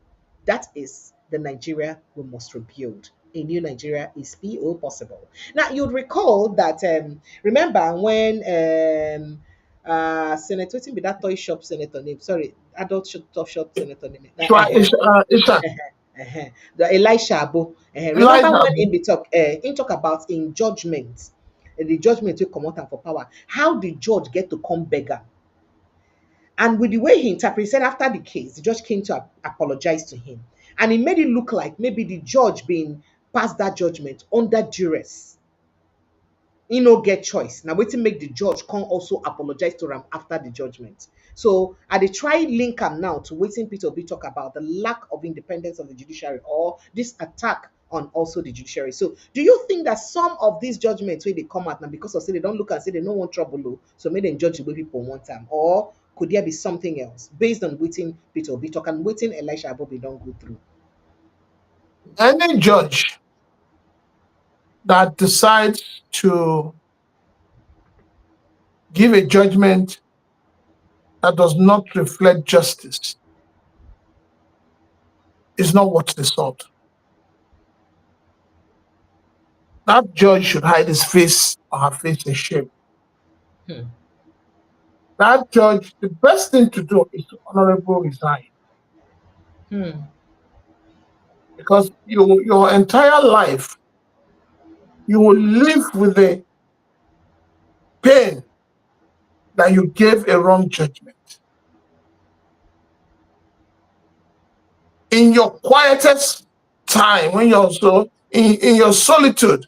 That is the Nigeria we must rebuild. A new Nigeria is PO possible. Now, you'd recall that, remember when Senator, that toy shop senator name, sorry, adult toy shop senator name, Ishak. The Elisha Abo. Remember Elijah, when in talk about in judgment, the judgment will come out for power. How the judge get to come beggar? And with the way he interpreted, he said after the case, the judge came to apologize to him. And it made it look like maybe the judge being passed that judgment under duress. He no get choice. Now waiting make the judge come also apologize to him after the judgment. So I dey try link am now to waiting Peter Obi talk about the lack of independence of the judiciary or this attack on also the judiciary. So do you think that some of these judgments where they come out now because of say they don't look and say they don't want trouble, oh, so make them judge the way people want them? Or could there be something else based on waiting Peter Obi talk and waiting Elisha Abobi don't go through? any judge that decides to give a judgment that does not reflect justice is not worth the salt. That judge should hide his face or her face in shame. Hmm. That judge, the best thing to do is to honorable resign. Hmm. Because your entire life, you will live with the pain that you gave a wrong judgment. In your quietest time, when you're so in your solitude,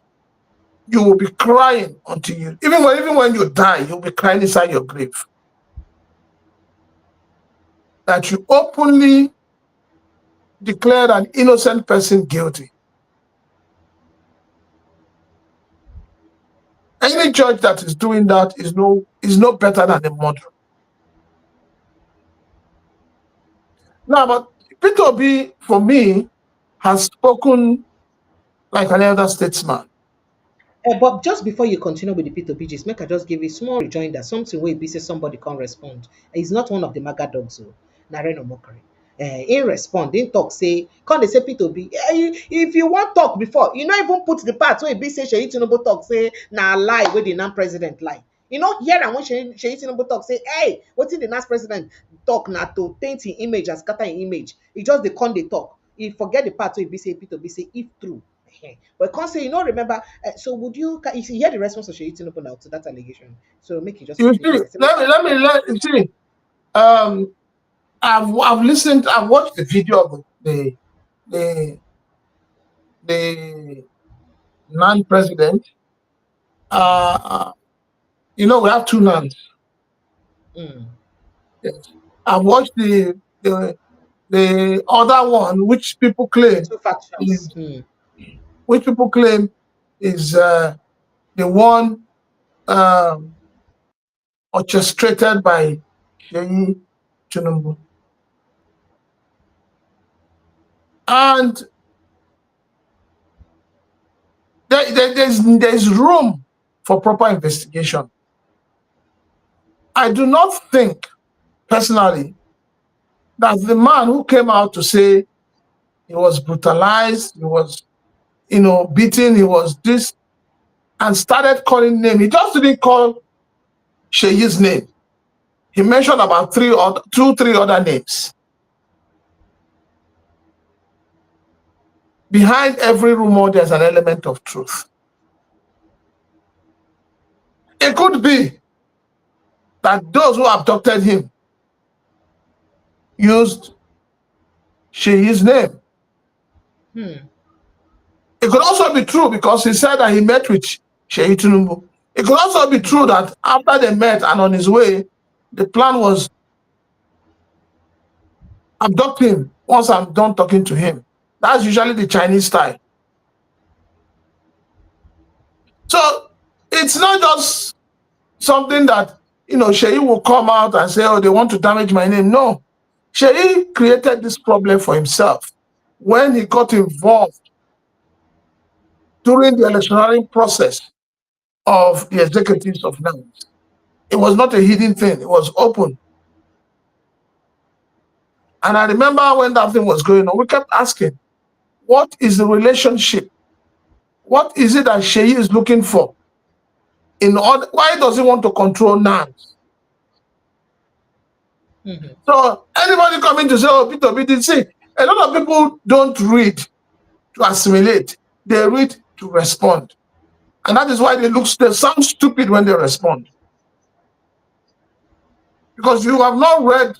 you will be crying until you, even when you die, you'll be crying inside your grave. That you openly declared an innocent person guilty. Any judge that is doing that is no better than a murderer. Now, but Peter Obi, for me, has spoken like an elder statesman. But just before you continue with the P2P make I just give you small rejoinder, something where be say somebody can't respond. He's not one of the MAGA dogs, so Nareno Mokari. In respond, in talk say, can't they say P2P? If you want talk before, you not even put the part where be say Sheyi Tinubu talk say na lie where the non-president lie. You know, here and when Sheyi Tinubu talk say, hey, what did the last president talk na to paint his image and scatter his image? He just the con they talk. He forget the part where be say P2P say if true. But can't say you know remember. So would you hear the response of Sheyi Tinubu now to that allegation? So make it just You quickly see, hear it. let me see. I've listened. I've watched the video of the the non-president. You know, we have two nuns. Mm. Yes. I've watched the other one, which people The claim two factions. is the one orchestrated by Sheyi Tinubu. And there's room for proper investigation. I do not think, personally, that the man who came out to say he was brutalized, he was, beaten, he was this, and started calling name. He just didn't call Sheyi's name. He mentioned about three other names. Behind every rumor, there's an element of truth. It could be that those who abducted him used Sheyi's name. It could also be true because he said that he met with Sheyi Tinubu. It could also be true that after they met and on his way, the plan was abduct him once I'm done talking to him. That's usually the Chinese style. So it's not just something that, Sheyi will come out and say, oh, they want to damage my name. No. Sheyi created this problem for himself when he got involved during the electioneering process of the executives of NANS. It was not a hidden thing. It was open. And I remember when that thing was going on, we kept asking, what is the relationship? What is it that Sheyi is looking for? Why does he want to control NANS? So anybody coming to say, oh, Peter Obi did see, A lot of people don't read to assimilate. They read to respond. And that is why they sound stupid when they respond. Because you have not read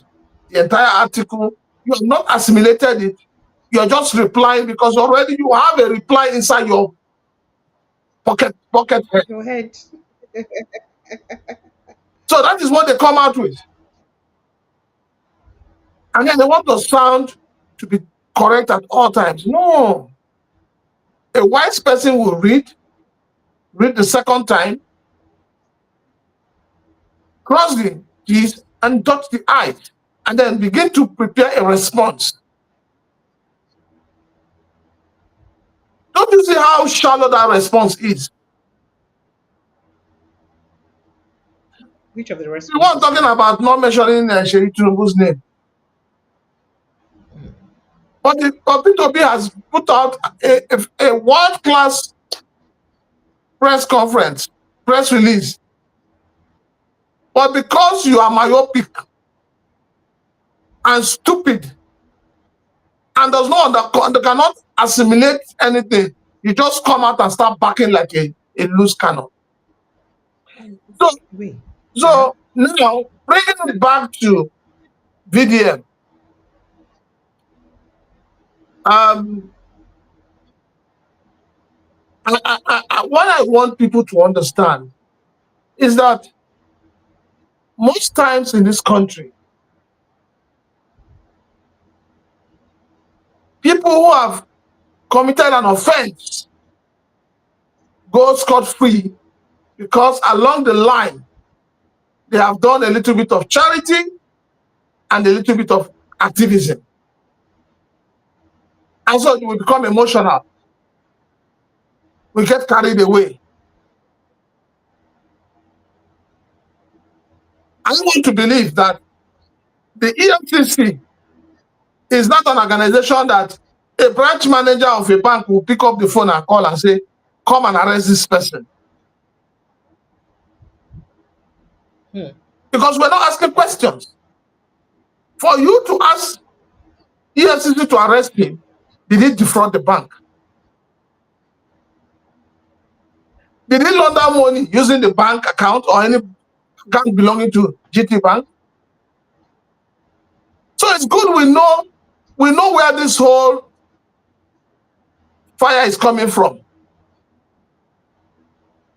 the entire article, you have not assimilated it, you're just replying because already you have a reply inside your pocket head. Go ahead. So that is what they come out with. And then they want the sound to be correct at all times. No. A wise person will read the second time, cross the T's and dot the I's, and then begin to prepare a response. Don't you see how shallow that response is? Which of the responses? We weren't talking about not mentioning Sheyi Tinubu's name. But P2B has put out a world-class press conference, press release. But because you are myopic and stupid and cannot assimilate anything, you just come out and start backing like a loose cannon. So now, bringing it back to VDM, what I want people to understand is that most times in this country, people who have committed an offense go scot-free because along the line, they have done a little bit of charity and a little bit of activism. And so we become emotional. We get carried away. I want to believe that the EFCC is not an organization that a branch manager of a bank will pick up the phone and call and say, come and arrest this person. Because we're not asking questions. For you to ask EFCC to arrest him, did he defraud the bank? Did he launder money using the bank account or any account belonging to GT Bank? So it's good we know where this whole fire is coming from.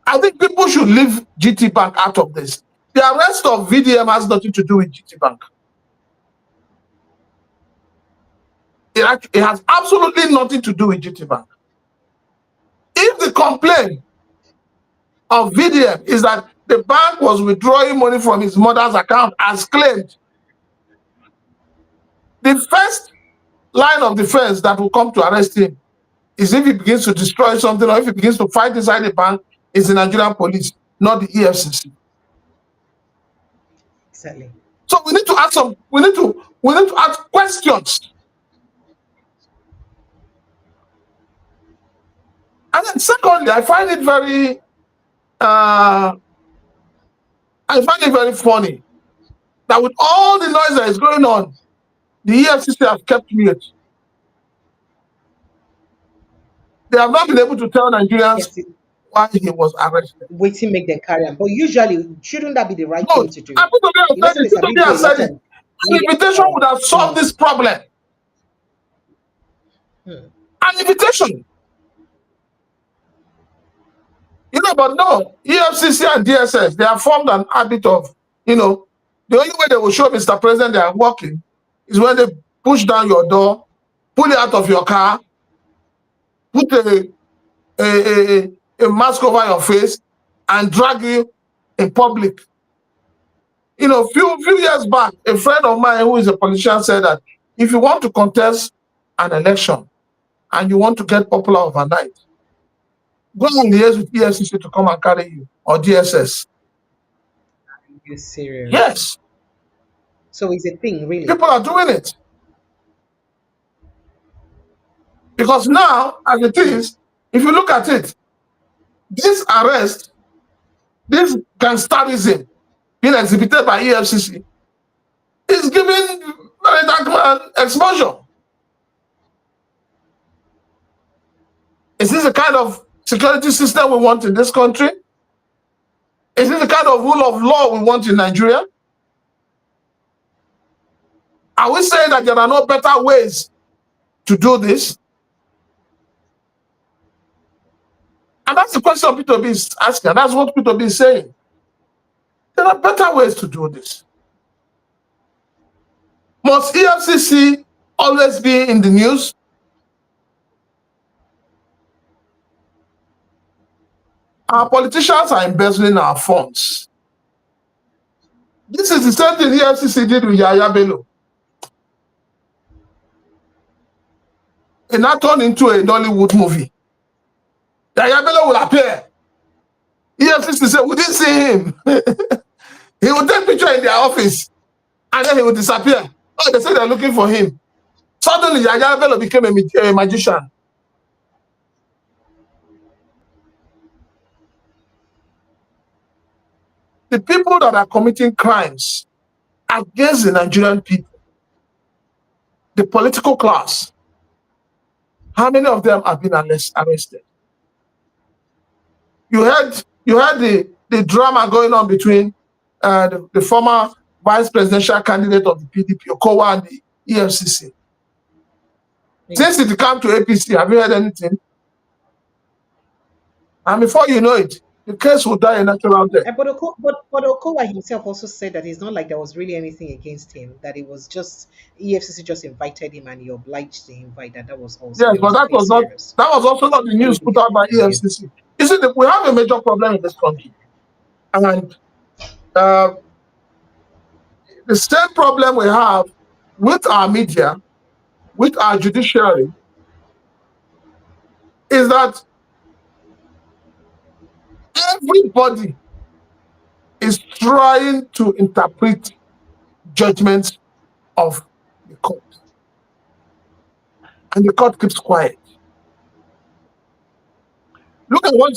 I think people should leave GT Bank out of this. The arrest of VDM has nothing to do with GT Bank. It has absolutely nothing to do with GT Bank. If the complaint of VDM is that the bank was withdrawing money from his mother's account as claimed, the first line of defense that will come to arrest him is if he begins to destroy something or if he begins to fight inside the bank, is the Nigerian police, not the EFCC. Exactly. So we need to ask we need to ask questions. And then secondly, I find it very funny that with all the noise that is going on, the EFCC have kept mute. They have not been able to tell Nigerians why he was arrested. Waiting make them carry on. But usually, shouldn't that be the right thing to do? An invitation would have solved this problem. An invitation. But no, EFCC and DSS, they have formed an habit of, the only way they will show Mr. President they are working is when they push down your door, pull you out of your car, put a mask over your face, and drag you in public. Few years back, a friend of mine who is a politician said that if you want to contest an election and you want to get popular overnight, go and liaise with EFCC to come and carry you, or DSS. Are you serious? Yes. So it's a thing, really. People are doing it. Because now, as it is, if you look at it, this arrest, this gangsterism being exhibited by EFCC is giving very dark man exposure. this the kind of security system we want in this country? Is this the kind of rule of law we want in Nigeria? Are we saying that there are no better ways to do this? And that's the question P2B is asking. That's what P2B is saying. There are better ways to do this. Must EFCC always be in the news? Our politicians are embezzling our funds. This is the same thing the EFCC did with Yaya Bello. It now turned into a Nollywood movie. Yaya Bello will appear. EFCC said, we didn't see him. He will take picture in their office and then he will disappear. Oh, they say they're looking for him. Suddenly, Yaya Bello became a magician. The people that are committing crimes against the Nigerian people, the political class, how many of them have been arrested? You heard the drama going on between the former vice presidential candidate of the PDP, Okowa, and the EFCC. Since it came to APC, have you heard anything? And before you know it, the case will die a natural death. But Okowa himself also said that it's not like there was really anything against him, that it was just EFCC just invited him and he obliged to invite that. That was also yes, but that was also not the news put out by EFCC. You see, we have a major problem in this country. And the same problem we have with our media, with our judiciary, is that everybody is trying to interpret judgments of the court. And the court keeps quiet. Look at what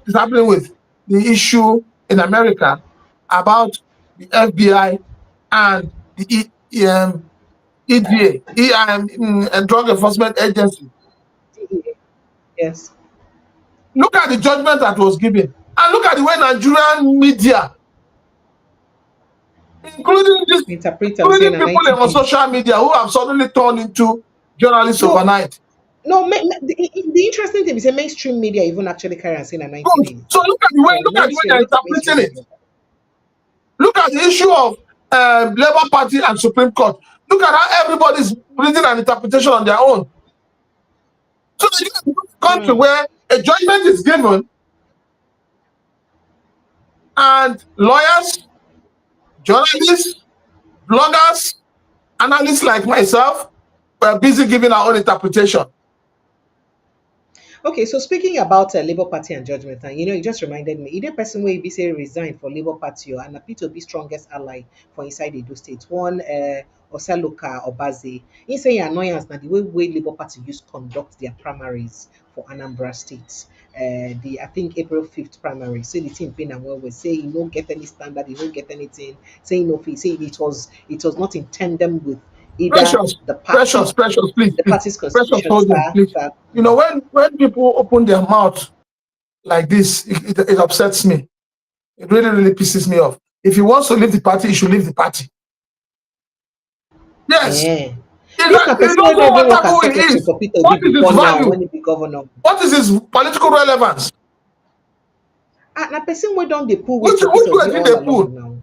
is happening with the issue in America about the FBI and the EDA, Drug Enforcement Agency. Yes. Look at the judgment that was given. And look at the way Nigerian media, including people on social media who have suddenly turned into journalists overnight. No, the interesting thing is that mainstream media even actually carry on saying a 90 days. So look at the way they're interpreting it. Look at the issue of Labour Party and Supreme Court. Look at how everybody's reading an interpretation on their own. So you have a country where a judgment is given and lawyers, journalists, bloggers, analysts like myself were busy giving our own interpretation. Okay, so speaking about Labour Party and judgment, and you just reminded me, either person where be say resign for Labour Party or and appear to be strongest ally for inside Edo State. One Otse or Baze. He say annoyance that the way Labour Party used to conduct their primaries for Anambra State. I think April 5th primary. Say the team pin and well we say you don't get any standard, you don't get anything, say no fee, say it was not in tandem with either the party, precious, please. The party's constitution. You know, when people open their mouth like this, it upsets me. It really pisses me off. If he wants to leave the party, he should leave the party. Yes. Yeah. What is his value? What is his political relevance? Now, person we don't pull. Which way did they pull? Now.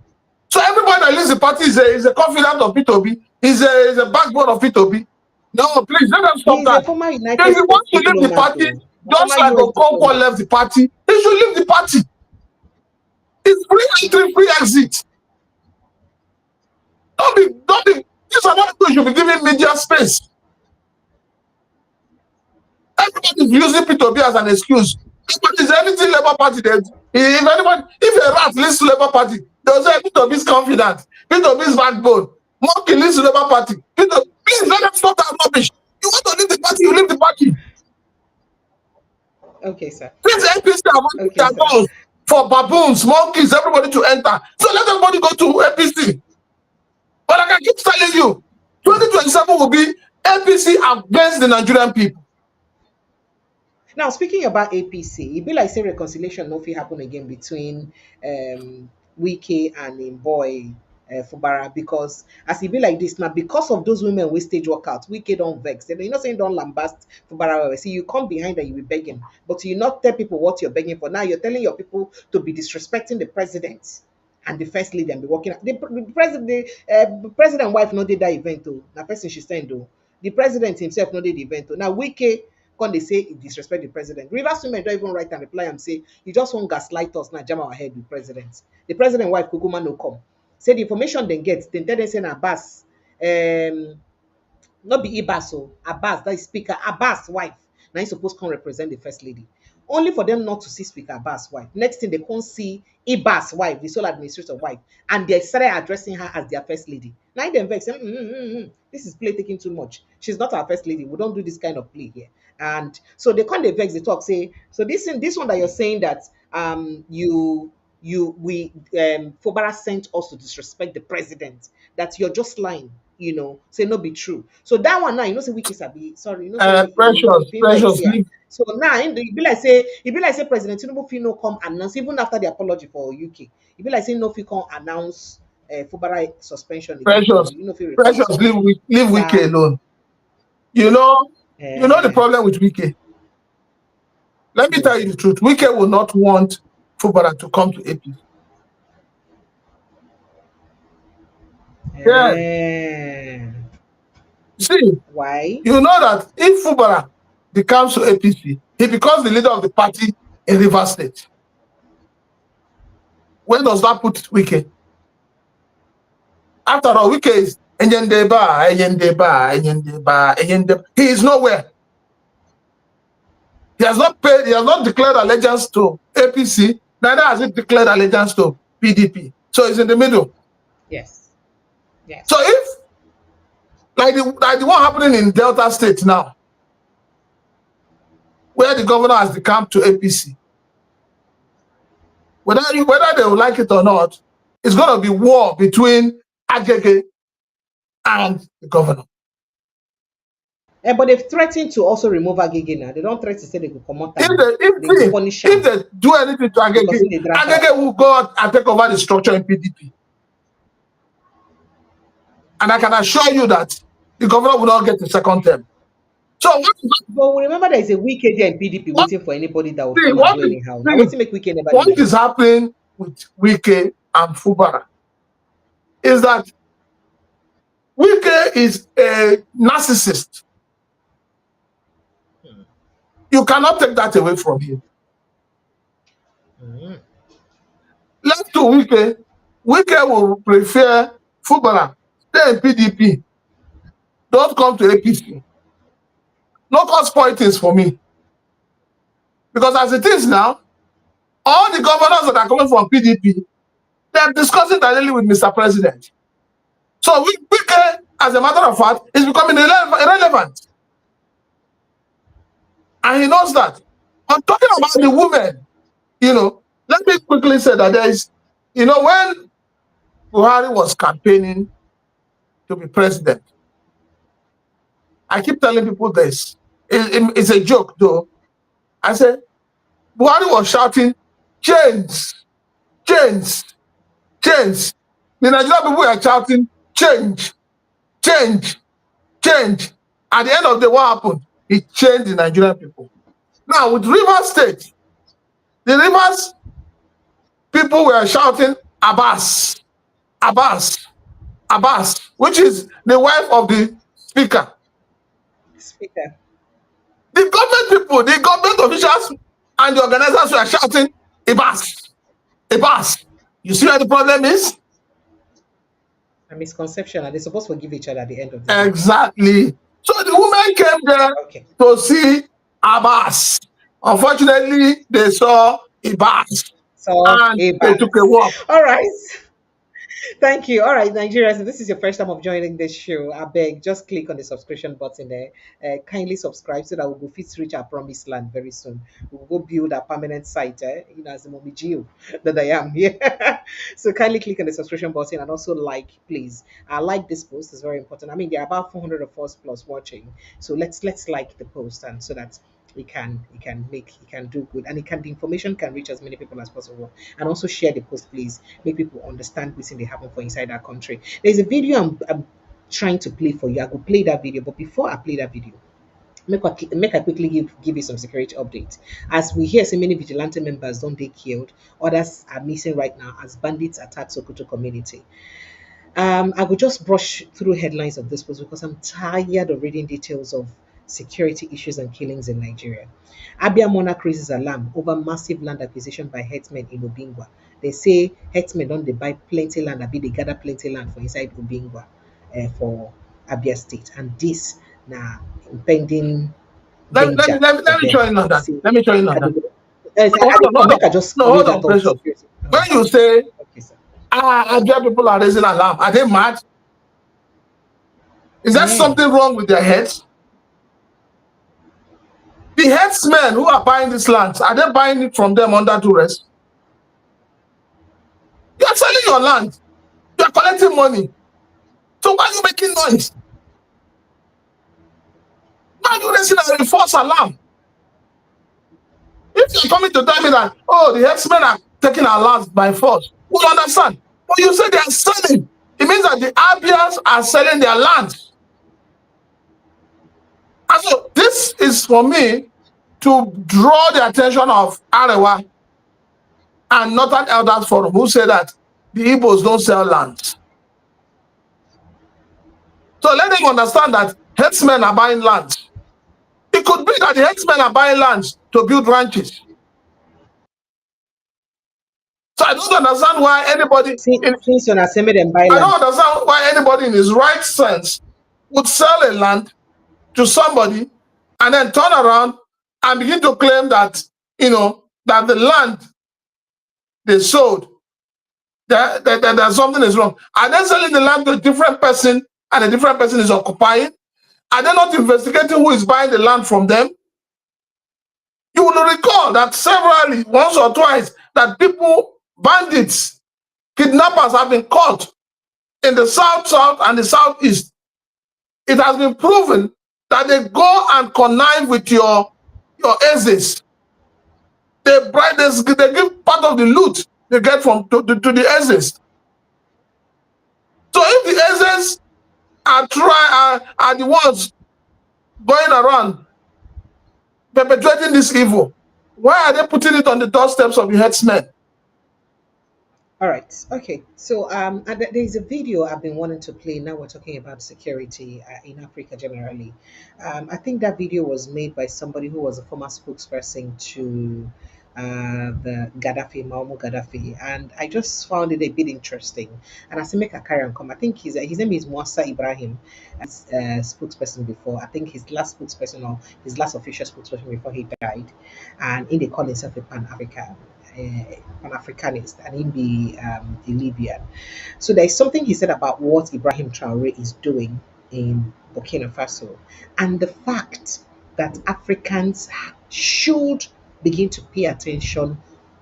So everybody that leaves the party is a confidant of P2B, is a backbone of P2B. No, please let them stop that. If he wants to leave the party, just like Okonkwo left the party, he should leave the party. It's free entry, free exit. Don't be. These are not people should be giving media space. Everybody is using P2B as an excuse. But is anything Labour Party that if a rat leads to Labour Party, they'll say P2B is confident, P2B is backbone, Monkey leads to Labour Party. Please let them stop that rubbish. You want to leave the party, you leave the party. Okay, sir. Please APC have their goals for baboons, monkeys, everybody to enter. So let everybody go to APC. But like I keep telling you, 2027 will be APC against the Nigerian people. Now, speaking about APC, it be like say reconciliation no fit happen again between Wike and im boy Fubara, because as e be like this now, because of those women wey stage workout, Wike don vex. You know say e don lambast Fubara well. See, you come behind and you be begging, but you not tell people what you're begging for. Now you're telling your people to be disrespecting the president and the first lady and be working. The president wife no did that event though. Na person she send though. The president himself no did the event though. Now Wike come they say he disrespect the president. Rivers women don't even write and reply and say you just want gaslight us now, jam our head with president. The president wife Kukuma no come. Say the information they get, they tell them say na Abbas, not be Ibas o, Abbas, that is Speaker Abbas wife. Now he's supposed to come represent the first lady. Only for them not to see Speaker Abbas wife. Next thing they can't see Ibas wife, the sole administrator wife, and they started addressing her as their first lady. Now them vex, say, this is play taking too much. She's not our first lady. We don't do this kind of play here. And so they can't vex, they talk, say, so this one that you're saying that we Fubara sent us to disrespect the president, that you're just lying, say no be true. So that one now, say Wiki Sabi, sorry, say Precious, if vex precious, here. leave, So now it be like say President Tinubu fit no come announce even after the apology for UK. It be like say no fit come announce Fubara suspension again precious, or no fit record precious, leave, suspension. leave Wike That alone. You know, you know the uh, problem with Wike. Let me tell yes. you the truth. Wike will not want Fubara to come to APC. Yeah. See, Why? you know that if Fubara becomes to APC, he becomes the leader of the party in Rivers State. Where does that put Wike? After all, Wike is Enyendeba, Enyendeba, Enyendeba, Enyendeba. He is nowhere. He has not paid, he has not declared allegiance to APC, neither has he declared allegiance to PDP. So he's in the middle. Yes. So Yes. if, like the one happening in Delta State now, where the governor has decamped to APC, whether they will like it or not, it's going to be war between Agege and the governor. But they've threatened to also remove Agege now. They don't threaten to say they will come out If and they go punish if him they do anything to because Agege, they drag out. Agege will go out and take over the structure in PDP. And I can assure you that the governor will not get a second term. So But remember, there is a wicked there in PDP what, waiting for anybody that will see, come and do anyhow. Now, see, what's to make wicked never what do is anyhow? happening with Wike and Fubara is that Wike is a narcissist. You cannot take that away from him. Mm. Left to Wike, Wike will prefer Fubara, stay in PDP, don't come to APC. No cause pointings for me. Because as it is now, all the governors that are coming from PDP, they're discussing directly with Mr. President. So Wike, as a matter of fact, is becoming irrelevant. And he knows that. I'm talking about the women, let me quickly say that there is, when Buhari was campaigning to be president, I keep telling people this. It's a joke, though. I said, Buhari was shouting, change, change, change. The Nigerian people were shouting, change, change, change. At the end of the day, what happened? He changed the Nigerian people. Now, with Rivers State, the Rivers people were shouting, Abbas, Abbas, Abbas, which is the wife of the speaker. Speaker. The government people, the government officials and the organizers were shouting, Abbas, Abbas. You see where the problem is? A misconception, and they're supposed to forgive each other at the end of the day. Exactly. So the women came there Okay. to see Abbas. Unfortunately, they saw Abbas So, and they took a Abbas. walk. All right. Thank you. All right, Nigerians, if this is your first time of joining this show, I beg, just click on the subscription button there. Kindly subscribe so that we'll go fit reach our promised land very soon. We'll go build a permanent site, as a mommy Geo that I am here. So kindly click on the subscription button and also like, please. I like this post, it's very important. I mean, there are about 400 of us plus watching. So let's like the post and so that he can do good, and the information can reach as many people as possible. And also share the post, please. Make people understand what's in they happen for inside our country. There's a video I'm trying to play for you. I will play that video, but before I play that video, make I quickly give you some security updates. As we hear so many vigilante members don't they killed, others are missing right now as bandits attack Sokoto community. I will just brush through headlines of this post because I'm tired of reading details of security issues and killings in Nigeria. Abia Monarch raises alarm over massive land acquisition by herdsmen in Obingwa. They say herdsmen don't they buy plenty land, they gather plenty land for inside Obingwa for Abia State. And this now impending danger for Let me them. join on They that. say, Let me join on I that. don't know. I Hold dey on, come, hold make on. I just No, read hold out on, all the precious. security. When you say Okay, sir. Abia people are raising alarm, are they mad? Is there Eh. something wrong with their heads? The headsmen who are buying these lands, are they buying it from them under duress? You are selling your land. You are collecting money. So why are you making noise? Why are you raising a false alarm? If you're coming to tell me that, oh, the herdsmen are taking our lands by force, we'll understand. But you say they are selling. It means that the Abians are selling their lands. And so this is for me to draw the attention of Arewa and Northern Elders Forum, who say that the Igbos don't sell lands. So let them understand that herdsmen are buying lands. It could be that the herdsmen are buying lands to build ranches. So I don't understand why anybody in Since on assembly and buy I don't land. understand why anybody in his right sense would sell a land to somebody and then turn around and begin to claim that, that the land they sold, that something is wrong. Are they selling the land to a different person and a different person is occupying? Are they not investigating who is buying the land from them? You will recall that severally, once or twice, that people, bandits, kidnappers have been caught in the south and the southeast. It has been proven that they go and connive with your exes. They give part of the loot they get from to the exes. So if the exes are the ones going around perpetuating this evil, why are they putting it on the doorsteps of the headsmen? All right. Okay. So and there's a video I've been wanting to play. Now we're talking about security in Africa generally. I think that video was made by somebody who was a former spokesperson to the Gaddafi, Muammar Gaddafi, and I just found it a bit interesting. And I said, make a carry on come. I think his name is Muasa Ibrahim, spokesperson before. I think his last spokesperson or his last official spokesperson before he died, and in they call himself a Pan African. Pan Africanist and in the Libyan. So there is something he said about what Ibrahim Traore is doing in Burkina Faso and the fact that Africans should begin to pay attention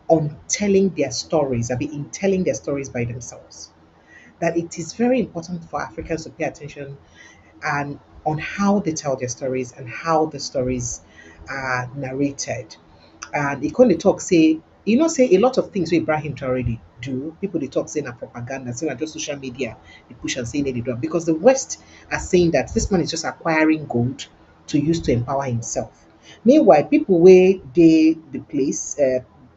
on telling their stories, in telling their stories by themselves. That it is very important for Africans to pay attention and on how they tell their stories and how the stories are narrated. And he come dey talk say, say a lot of things wey Ibrahim Traore dey do, people dey talk say na propaganda, say na just social media dey push am say e no dey do am because the West are saying that this man is just acquiring gold to use to empower himself. Meanwhile, people wey dey the place,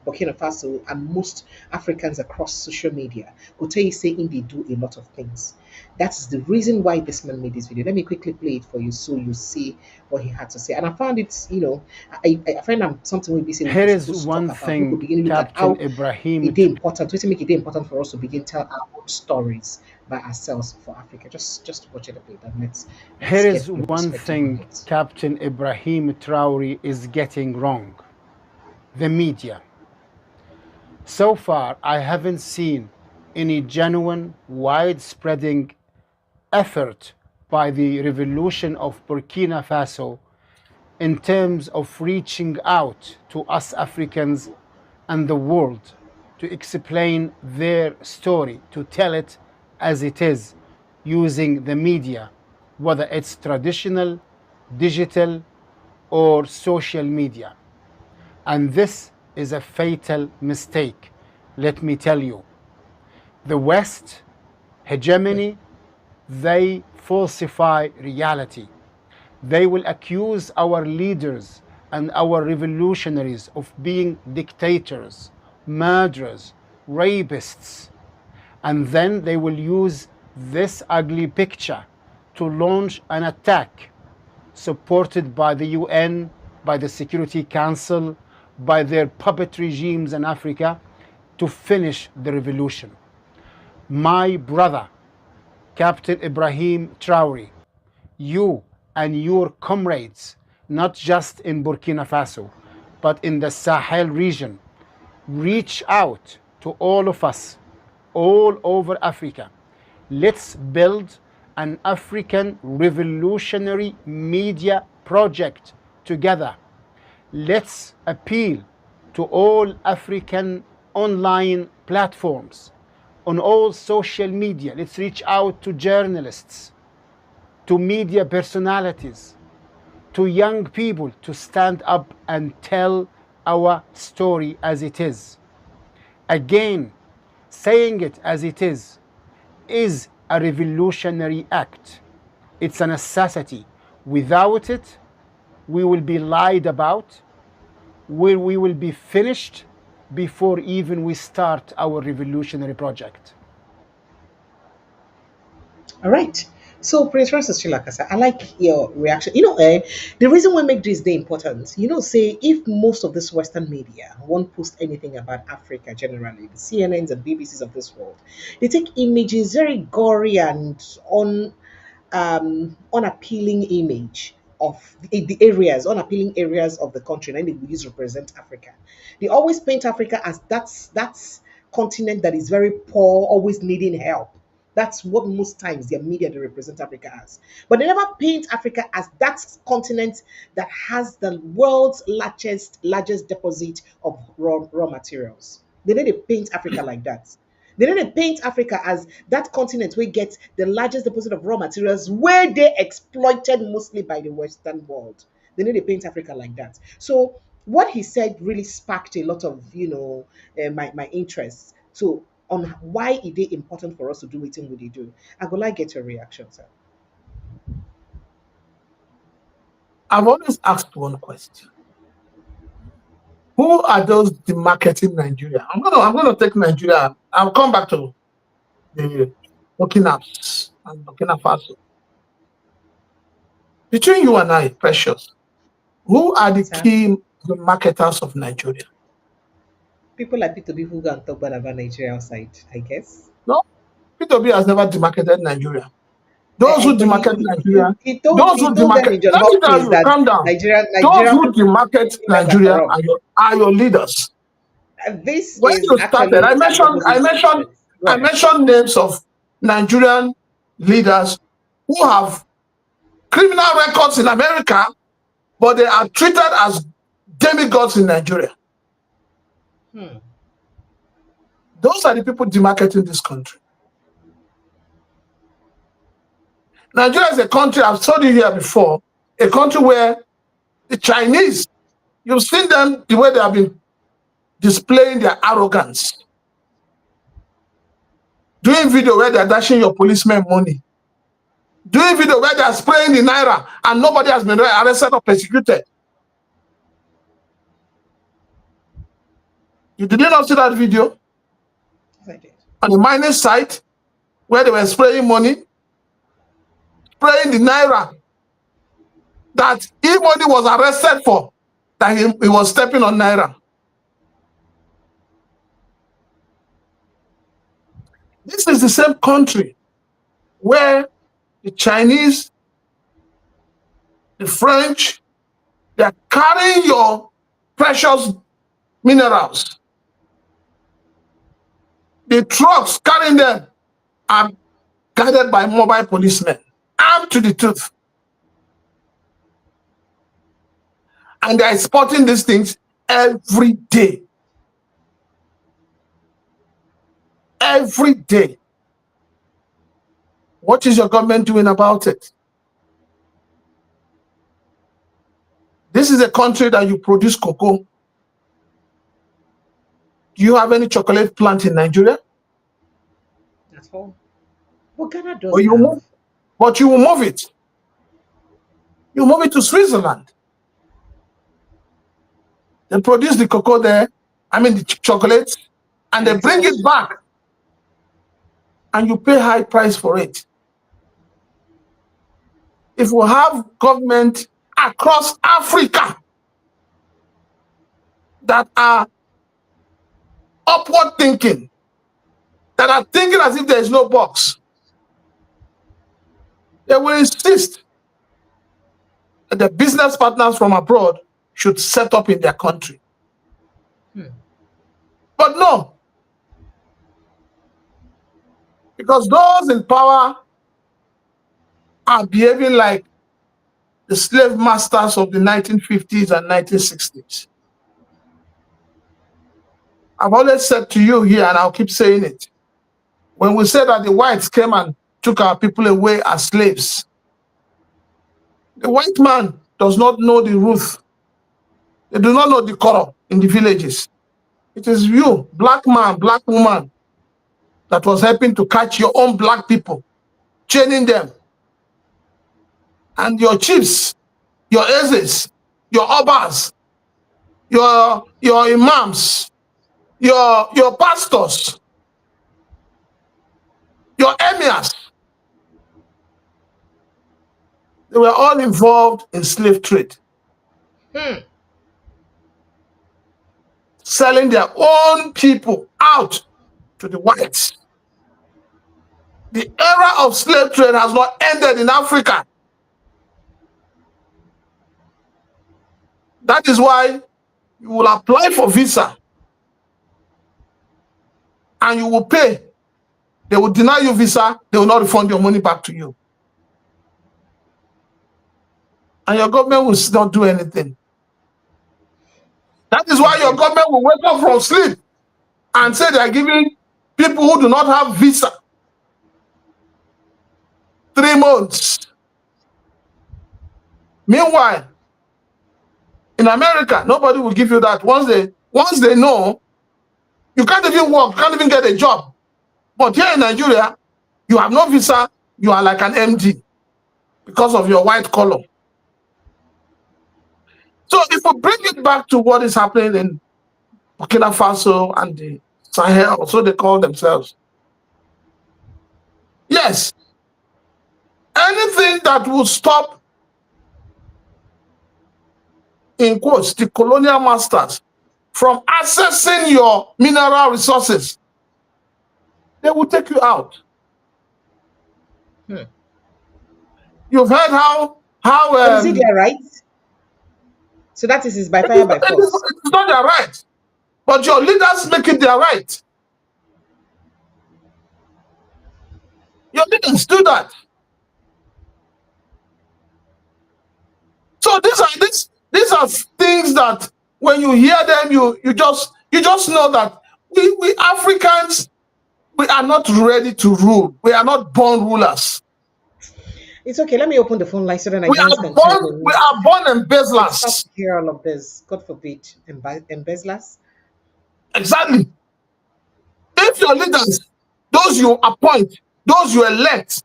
Burkina Faso and most Africans across social media go tell you say im dey do a lot of things. That's the reason why this man made this video. Let me quickly play it for you so you see what he had to say. And I found it, I find something we be saying Here we is supposed to talk one about. We could thing begin to look at Captain how Ibrahim. it is important. What make it important for us to begin tell our own stories by ourselves for Africa. Just watch it a bit and let's Here get is your one perspective on thing it. Captain Ibrahim Traore is getting wrong: the media. So far, I haven't seen any genuine, widespreading effort by the revolution of Burkina Faso in terms of reaching out to us Africans and the world to explain their story, to tell it as it is, using the media, whether it's traditional, digital, or social media. And this is a fatal mistake, let me tell you. The West, hegemony, they falsify reality. They will accuse our leaders and our revolutionaries of being dictators, murderers, rapists. And then they will use this ugly picture to launch an attack supported by the UN, by the Security Council, by their puppet regimes in Africa to finish the revolution. My brother, Captain Ibrahim Traore, you and your comrades, not just in Burkina Faso, but in the Sahel region, reach out to all of us, all over Africa. Let's build an African revolutionary media project together. Let's appeal to all African online platforms, on all social media. Let's reach out to journalists, to media personalities, to young people to stand up and tell our story as it is. Again, saying it as it is a revolutionary act. It's a necessity. Without it, we will be lied about, we will be finished before even we start our revolutionary project. All right. So, Prince Francis Chilakasa, I like your reaction. The reason why make this day important, say if most of this Western media won't post anything about Africa generally, the CNNs and BBCs of this world, they take images very gory and unappealing image of the areas, unappealing areas of the country, and they will use to represent Africa. They always paint Africa as that's continent that is very poor, always needing help. That's what most times their media they represent Africa as. But they never paint Africa as that continent that has the world's largest deposit of raw materials. They need to paint Africa like that. They need to paint Africa as that continent where get the largest deposit of raw materials where they exploited mostly by the Western world. They need to paint Africa like that. So what he said really sparked a lot of my interest. So on why it is important for us to do what we do. I would like get your reaction, sir. I've always asked one question. Who are those demarketing Nigeria? I'm gonna take Nigeria. I'll come back to the Burkina and Burkina Faso. Between you and I, Precious, who are the Sir, key marketers of Nigeria? people like P2B who go and talk bad about Nigeria outside, I guess. No, P2B has never demarketed Nigeria. Those who But demarket Nigeria, he those who told them demarket, in John let me tell Hopkins you, that calm down. Those Nigerian who demarket leaders are Nigeria corrupt. are your leaders. This When is you started, actually an opposite situation. Go I ahead. mentioned names of Nigerian leaders who have criminal records in America, but they are treated as demigods in Nigeria. Hmm. Those are the people demarketing this country. Nigeria is a country, I've told you here before, a country where the Chinese, you've seen them, the way they have been displaying their arrogance. Doing video where they're dashing your policemen money. Doing video where they're spraying the naira and nobody has been arrested or persecuted. You did not see that video? Yes, I did. On the mining site where they were spraying money, spraying the naira that everybody was arrested for, that he was stepping on naira. This is the same country where the Chinese, the French, they're carrying your precious minerals. The trucks carrying them are guided by mobile policemen, armed to the tooth. And they're exporting these things every day. Every day. What is your government doing about it? This is a country that you produce cocoa. Do you have any chocolate plant in Nigeria? That's all. But Ghana Or does you have. move, but you will move it. You move it to Switzerland. They produce the cocoa there, I mean the chocolate, and And they bring export. it back, and you pay high price for it. If we have government across Africa that are upward thinking, that are thinking as if there is no box, they will insist that the business partners from abroad should set up in their country. Hmm. But no, because those in power are behaving like the slave masters of the 1950s and 1960s. I've always said to you here, and I'll keep saying it, when we say that the whites came and took our people away as slaves, the white man does not know the truth. They do not know the color in the villages. It is you, black man, black woman, that was helping to catch your own black people, chaining them. And your chiefs, your ezes, your obas, your imams, your pastors, your emirs, they were all involved in slave trade, Hmm. selling their own people out to the whites. The era of slave trade has not ended in Africa. That is why you will apply for visa and you will pay. They will deny you visa. They will not refund your money back to you. And your government will not do anything. That is why your Okay. government will wake up from sleep and say they are giving people who do not have visa 3 months. Meanwhile, in America, nobody will give you that. Once they know, you can't even work, you can't even get a job. But here in Nigeria, you have no visa, you are like an MD because of your white color. So if we bring it back to what is happening in Burkina Faso and the Sahel, so they call themselves. Yes, anything that will stop, in quotes, the colonial masters from accessing your mineral resources, they will take you out. Hmm. You've heard how But is it their right? So that is by it fire is, by it is, force. it is not their right, but your leaders make it their right. Your leaders do that. So these are things that when you hear them, you just know that we Africans, we are not ready to rule. We are not born rulers. It's okay. Let me open the phone line so the We Nigerians are can chime born we in. are born We've stopped embezzlers. to hear all of this. God forbid. Embezzlers. Exactly. If your leaders, those you appoint, those you elect,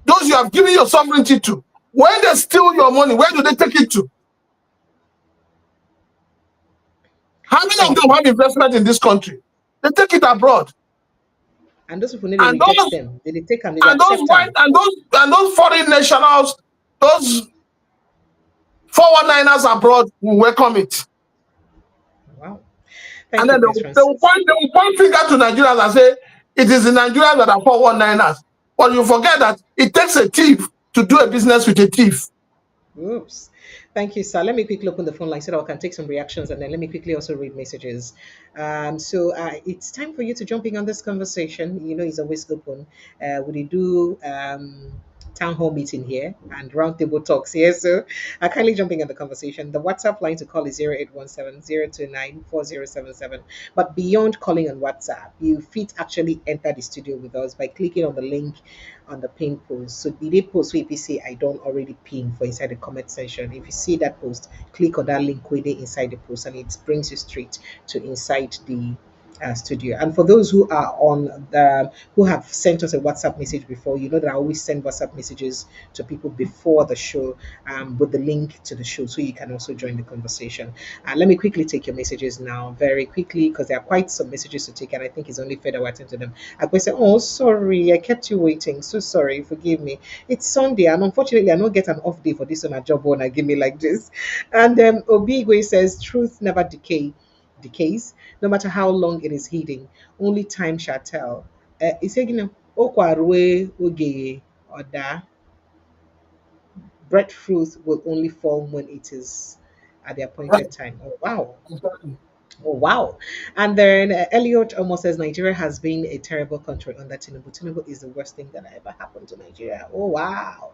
those you have given your sovereignty to, when they steal your money, where do they take it to? How many of Thank them you. have investment in this country? They take it abroad. And those people need to And reject those them. They take them, they and those accept white them. and those foreign nationals, those 419ers abroad will welcome it. Wow. And Thank you, then Prince Francis. they will point finger to Nigerians and say, it is the Nigerians that are 419ers. But you forget that it takes a thief to do a business with a thief. Oops. Thank you, sir. Let me quickly open the phone line so that I can take some reactions and then let me quickly also read messages. It's time for you to jump in on this conversation. You know, it's always open. We do town hall meeting here and roundtable talks here. So I kindly jumping in the conversation. The WhatsApp line to call is 0817 But beyond calling on WhatsApp, you fit actually enter the studio with us by clicking on the link on the pin post. So the day post where you say I don't already pin for inside the comment section. If you see that post, click on that link within inside the post and it brings you straight to inside the studio. And for those who are on the who have sent us a WhatsApp message before, you know that I always send WhatsApp messages to people before the show with the link to the show, so you can also join the conversation. Let me quickly take your messages now, very quickly, because there are quite some messages to take, and I think it's only fair that we attend to them. I could say, "Oh, sorry, I kept you waiting. So sorry, forgive me. It's Sunday, and unfortunately, I don't get an off day for this on a job when I give me like this." And Obigwe says, "Truth never decays, no matter how long it is hidden. Only time shall tell." Isegina, Okwarue Oge Oda, breadfruit will only fall when it is at the Right. appointed time. Oh, wow. Exactly. Oh, wow. And then Elliot almost says Nigeria has been a terrible country under Tinubu. Tinubu is the worst thing that ever happened to Nigeria. Oh, wow.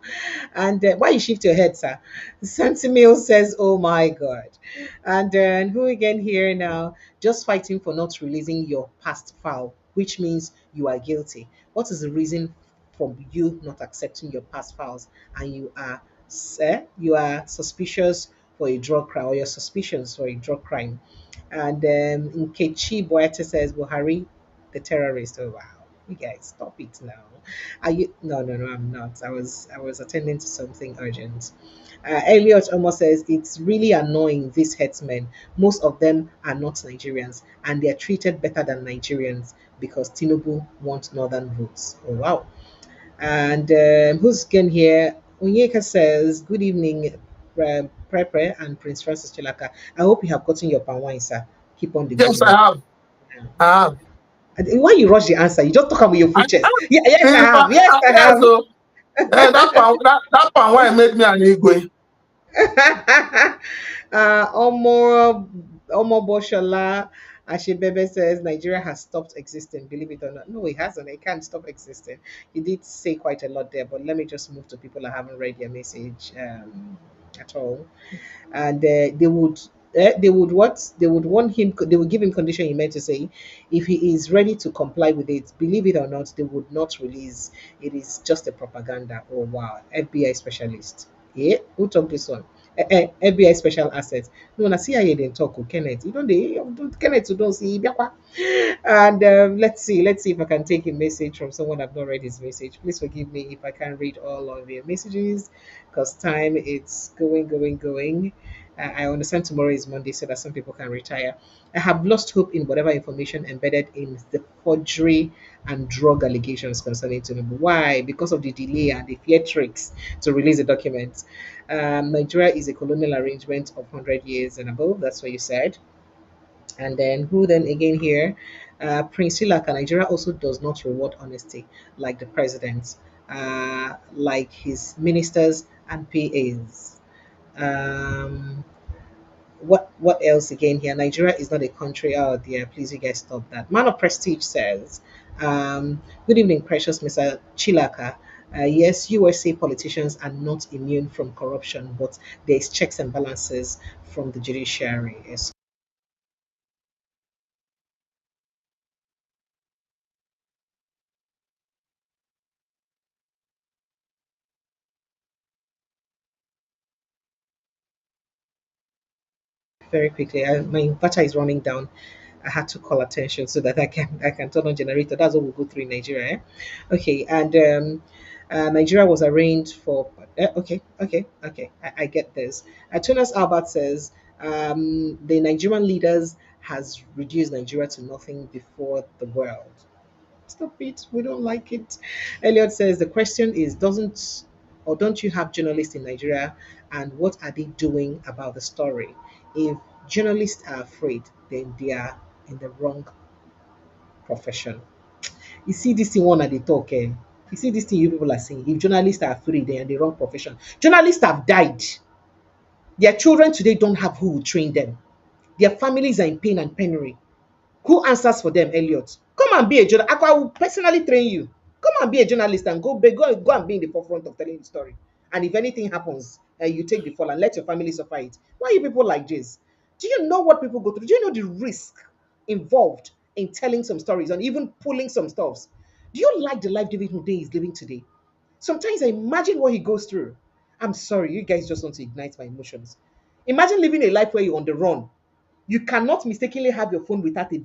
And why you shift your head, sir? Sentimil says, oh my God. And then who again here now? Just fighting for not releasing your past file, which means you are guilty. What is the reason for you not accepting your past files? And you are suspicious for a drug crime, or your suspicions for a drug crime. And Nkechi Boete says Buhari, the terrorist. Oh wow, you guys, stop it now. Are you? No, no, no, I'm not. I was attending to something urgent. Elliot almost says it's really annoying. These headsmen, most of them are not Nigerians, and they are treated better than Nigerians because Tinubu wants northern votes. Oh wow. And who's again here? Onyeka says, good evening, Prepre and Prince Francis Chilaka. I hope you have gotten your palm wine, sir. Keep on the good Yes, I work. have. I have. And when you rush the answer, you just talk about your full I, chest. Yeah, yes, I have. Yes, I yeah, have. so that pound why made me an Igwe. Omo Boshola Ashebebe says Nigeria has stopped existing. Believe it or not. No, it hasn't. It can't stop existing. You did say quite a lot there, but let me just move to people that haven't read your message at all. And they would what they would want him they would give him condition he meant to say if he is ready to comply with it. Believe it or not, they would not release. It is just a propaganda. Oh wow, FBI specialist. Yeah, who took this one? FBI special assets. No, na CIA didn't talk with Kenneth. You don't they Kenneth you don't see Biakwa. And let's see if I can take a message from someone I've not read his message. Please forgive me if I can't read all of your messages because time it's going. I understand tomorrow is Monday, so that some people can retire. I have lost hope in whatever information embedded in the forgery and drug allegations concerning Tinubu. Why? Because of the delay and the theatrics to release the documents. Nigeria is a colonial arrangement of 100 years and above. That's what you said. And then who then again here? Prince Silaka, Nigeria also does not reward honesty like the president, like his ministers and PAs. Um, what else again here? Nigeria is not a country. Oh dear, please you guys stop that. Man of Prestige says, good evening, precious Mr. Chilaka. Yes, USA politicians are not immune from corruption, but there is checks and balances from the judiciary. Yes. Very quickly. My inverter is running down. I had to call attention so that I can turn on generator. That's what we'll go through in Nigeria. Okay, and Nigeria was arranged for. Okay. I get this. Tunas Albert says the Nigerian leaders has reduced Nigeria to nothing before the world. Stop it. We don't like it. Elliot says the question is doesn't or don't you have journalists in Nigeria and what are they doing about the story? If journalists are afraid, then they are in the wrong profession. You see this thing one at the talk, eh? You see this thing you people are saying. If journalists are afraid, they are in the wrong profession. Journalists have died. Their children today don't have who will train them. Their families are in pain and penury. Who answers for them, Elliot? Come and be a journalist. I will personally train you. Come and be a journalist and go and be in the forefront of telling the story. And if anything happens, you take the fall and let your family suffer it. Why are you people like this? Do you know what people go through? Do you know the risk involved in telling some stories and even pulling some stuffs? Do you like the life David Hundeyin is living today? Sometimes I imagine what he goes through. I'm sorry, you guys just want to ignite my emotions. Imagine living a life where you're on the run. You cannot mistakenly have your phone without a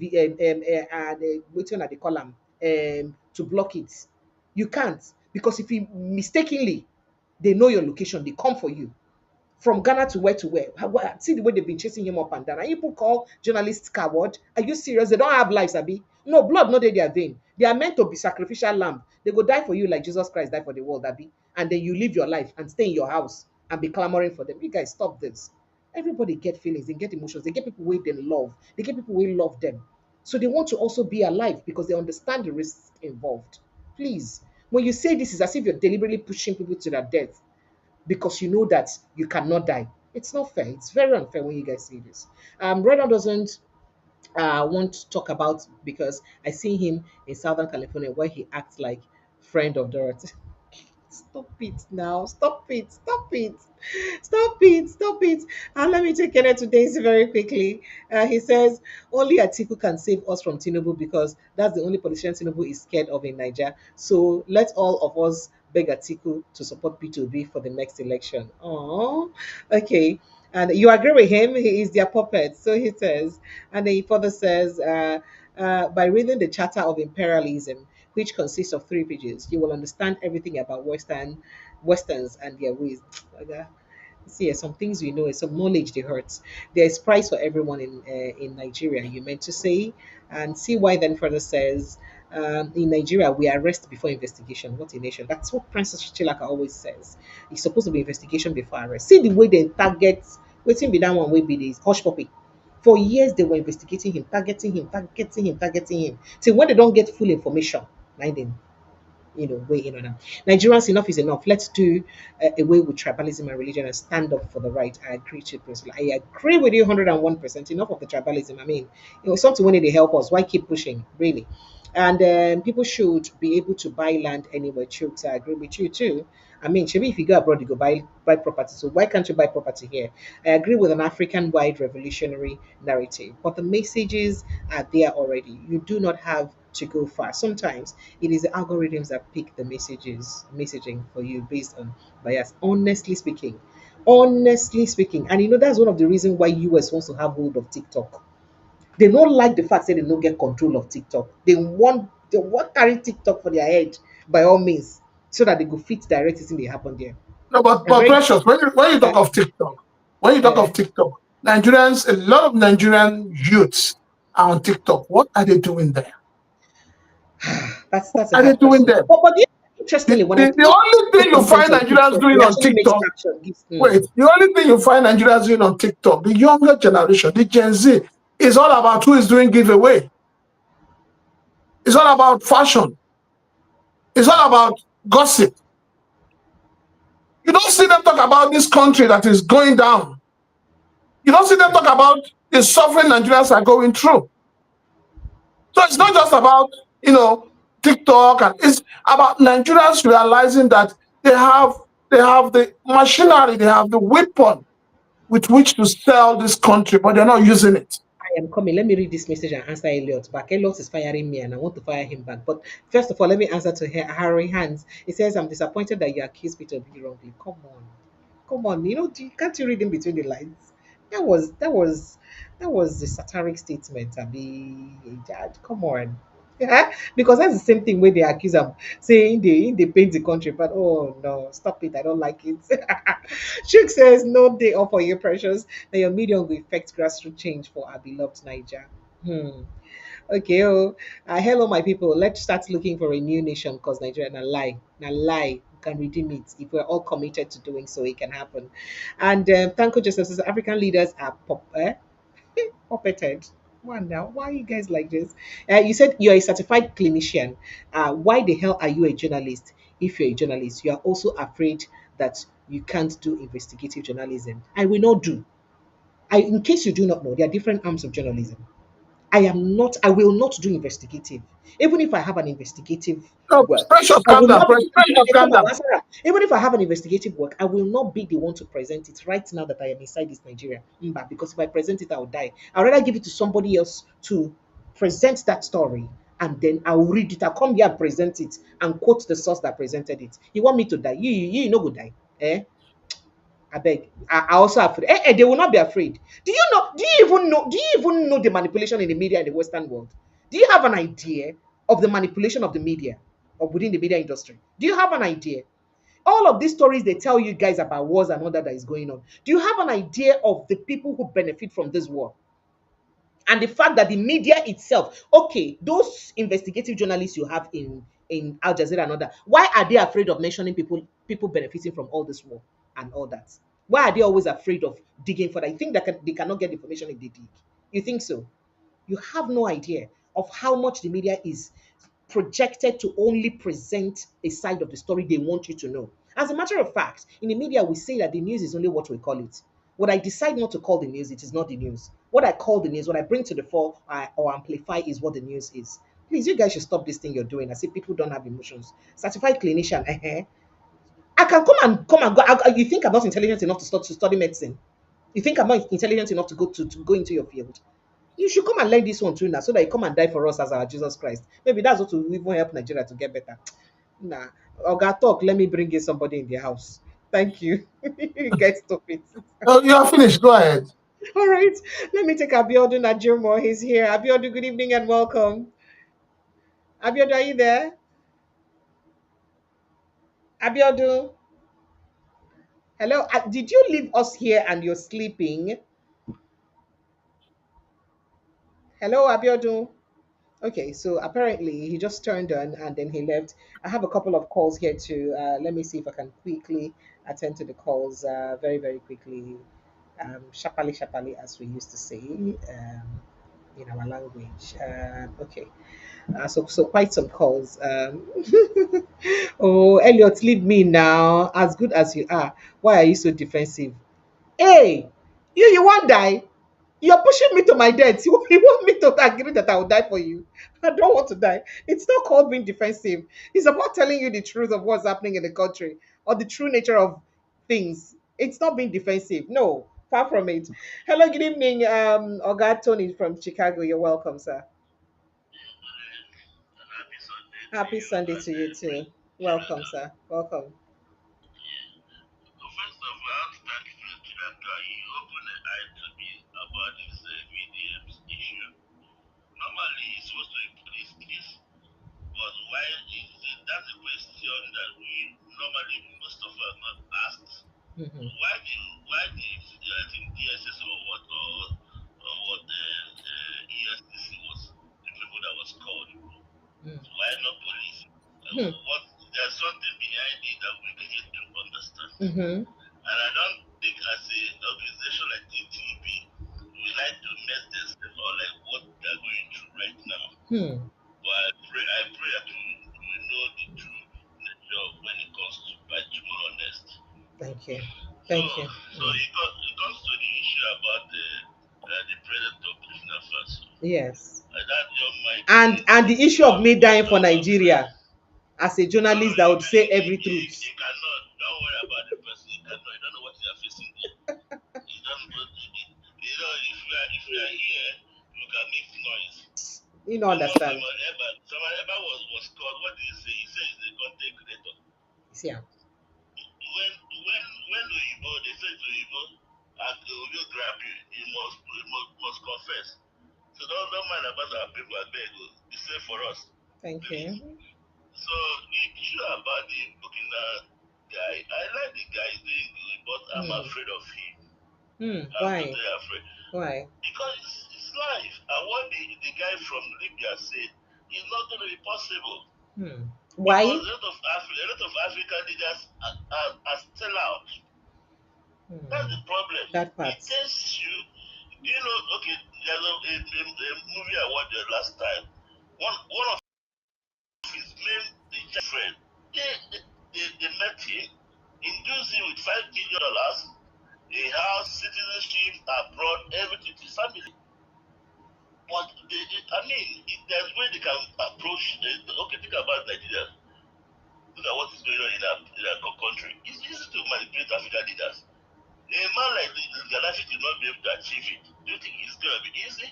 waiting at the column to block it. You can't, because if you mistakenly, they know your location, they come for you from Ghana to where to where. See the way they've been chasing him up and down. And people call journalists coward. Are you serious? They don't have lives, Abi. No, blood not in their vein. They are meant to be sacrificial lamb. They go die for you like Jesus Christ died for the world, Abi. And then you live your life and stay in your house and be clamoring for them. You guys, stop this. Everybody get feelings, they get emotions, they get people who they love, they get people who love them. So they want to also be alive because they understand the risks involved. Please, when you say this, is as if you're deliberately pushing people to their death because you know that you cannot die. It's not fair. It's very unfair when you guys say this. Brennan doesn't want to talk about because I see him in Southern California where he acts like friend of Dorothy. Stop it now. Stop it. Stop it. Stop it. Stop it. And let me take Kenneth to Daisy very quickly. He says, only Atiku can save us from Tinubu because that's the only politician Tinubu is scared of in Nigeria. So let all of us beg Atiku to support P2B for the next election. Oh, okay. And you agree with him? He is their puppet. So he says, and then he further says, by reading the Charter of Imperialism, which consists of 3 pages, you will understand everything about Westerns and their ways. See, some things we know, some knowledge they hurt. There is price for everyone in Nigeria. You meant to say, and see why. Then further says, in Nigeria we arrest before investigation. What a nation! That's what Princess Chilaka always says. It's supposed to be investigation before arrest. See the way they target. Waiting be that one way be this hush puppy. For years they were investigating him, targeting him, targeting him, targeting him. See when they don't get full information, like then weigh in on them. Nigerians, enough is enough. Let's do away with tribalism and religion and stand up for the right. I agree to Principle. I agree with you 101%. Enough of the tribalism. I mean, something when they help us. Why keep pushing, really? And people should be able to buy land anywhere. Chooks, I agree with you too. I mean, maybe if you go abroad, you go buy property. So why can't you buy property here? I agree with an African-wide revolutionary narrative, but the messages are there already. You do not have to go far. Sometimes it is the algorithms that pick the messaging for you based on bias. Honestly speaking, and that's one of the reasons why US wants to have hold of TikTok. They don't like the fact that they don't get control of TikTok. They want carry TikTok for their head by all means, so that they go fit direct thing they happen there. No, but And very precious, when you talk of TikTok, uh, Nigerians, a lot of Nigerian youths are on TikTok. What are they doing there? that's a Are they hard doing question. there? Interestingly, when I The see only thing you content find on Nigerians TikTok, doing it on actually makes TikTok, traction. wait, the only thing you find Nigerians doing on TikTok, the younger generation, the Gen Z, is all about who is doing giveaway. It's all about fashion. It's all about gossip. You don't see them talk about this country that is going down. You don't see them talk about the suffering Nigerians are going through. So it's not just about, you know, TikTok, and it's about Nigerians realizing that they have the machinery, they have the weapon with which to sell this country, but they're not using it. I am coming. Let me read this message and answer Elliot back. Elliot is firing me and I want to fire him back. But first of all, let me answer to Harry Hans. He says, I'm disappointed that you accused Peter Obi wrongly. Come on. Come on. Can't you read in between the lines? That was the satiric statement. Abi, Dad, come on. Yeah, because that's the same thing where they accuse him saying they paint the country, but oh no, stop it! I don't like it. Chuk says no day off for you, precious. That your medium will affect grassroots change for our beloved Niger. Hmm. Okay. Oh, hello, my people. Let's start looking for a new nation because Nigeria na lie, na lie. We can redeem it if we're all committed to doing so. It can happen. And Tanko Joseph says African leaders are puppeted. One now, why are you guys like this? You said you're a certified clinician. Why the hell are you a journalist? If you're a journalist, you are also afraid that you can't do investigative journalism. I will not do. In case you do not know, there are different arms of journalism. I will not do investigative. Even if I have an investigative No, work, precious, I calm will down. not be, Precious, calm come on, down. Nasara. Even if I have an investigative work, I will not be the one to present it right now that I am inside this Nigeria. Mba, because if I present it, I will die. I'd rather give it to somebody else to present that story, and then I'll read it. I'll come here and present it and quote the source that presented it. You want me to die? You know go die. Eh? I beg. I also afraid. They will not be afraid. Do you know? Do you even know? Do you even know the manipulation in the media in the Western world? Do you have an idea of the manipulation of the media or within the media industry? Do you have an idea? All of these stories they tell you guys about wars and all that is going on. Do you have an idea of the people who benefit from this war? And the fact that the media itself, okay, those investigative journalists you have in Al Jazeera and all that, why are they afraid of mentioning people benefiting from all this war and all that? Why are they always afraid of digging for that? You think that they cannot get information if they dig? You think so? You have no idea of how much the media is projected to only present a side of the story they want you to know. As a matter of fact, in the media, we say that the news is only what we call it. What I decide not to call the news, it is not the news. What I call the news, what I bring to the fore or amplify is what the news is. Please, you guys should stop this thing you're doing. I say people don't have emotions. Certified clinician, I can come and go. You think I'm not intelligent enough to study medicine? You think I'm not intelligent enough to go into your field? You should come and learn this one too now, so that you come and die for us as our Jesus Christ. Maybe that's what will even help Nigeria to get better. Nah, Oga talk. Let me bring in somebody in the house. Thank you. Get stupid. No, you are finished. Go ahead. All right, let me take Abiodun Ajumo. He's here. Abiodun, good evening and welcome. Abiodun, are you there? Abiodun, hello. Did you leave us here and you're sleeping? Hello, Abiodun. Okay, so apparently he just turned on and then he left. I have a couple of calls here too. Let me see if I can quickly attend to the calls very, very quickly. Shapali, shapali, as we used to say in our language. Okay, so quite some calls. Oh, Elliot, leave me now. As good as you are, why are you so defensive? Hey, you want die? You're pushing me to my death. You want me to agree that I will die for you? I don't want to die. It's not called being defensive. It's about telling you the truth of what's happening in the country or the true nature of things. It's not being defensive. No, far from it. Hello, good evening. Oga Tony from Chicago. You're welcome, sir. Happy Sunday to you too. Welcome, sir. Welcome. First of all, I want to thank Tiranka. He opened the eye to me about this VDM issue. Normally, he's supposed to put his case, but why is it? That's a question that we normally, most of us not asked. Hmm. Why did I think DSS or what the EFCC was the people that was called? Why not police? What there's something behind it that we need to understand. Mm-hmm. And I don't think as an organization like TTB, we like to mess themselves or like what they're going through right now. Hmm. But I pray that we know the true nature when it comes to tomorrow next. Thank you. So, Thank you. so it comes to the issue about the president of Burkina Faso. Yes. That young man And the issue of me dying for Nigeria as a no, journalist that would say every truth. he cannot. Don't worry about the person. He cannot. You don't know what you are facing there. You don't. If you are here, you can make noise. You don't understand. Someone ever was called. What did he say? He says he's a content creator. See, yeah. When they say to Igbo, you grab you must confess. So don't mind about our people. I beg you. Be safe for us. Thank Please. you. So the issue about the Burkina guy, I like the guy is doing good, but I'm Hmm. afraid of him. I'm Why? totally afraid. Why? Because it's life. And what the guy from Libya said is not going to be possible. Because Why? a lot of African leaders are still out. That's the problem. That It part. takes you, okay, there's a movie I watched the last time. One of his main friend, they met him, induced him with $5 million, a house, citizenship abroad, everything to his family. But I mean, there's way they can approach. Okay, think about Nigeria. Look at what is going on in our country. It's easy to manipulate African leaders. A man like Gaddafi will not be able to achieve it. Do you think it's going to be easy?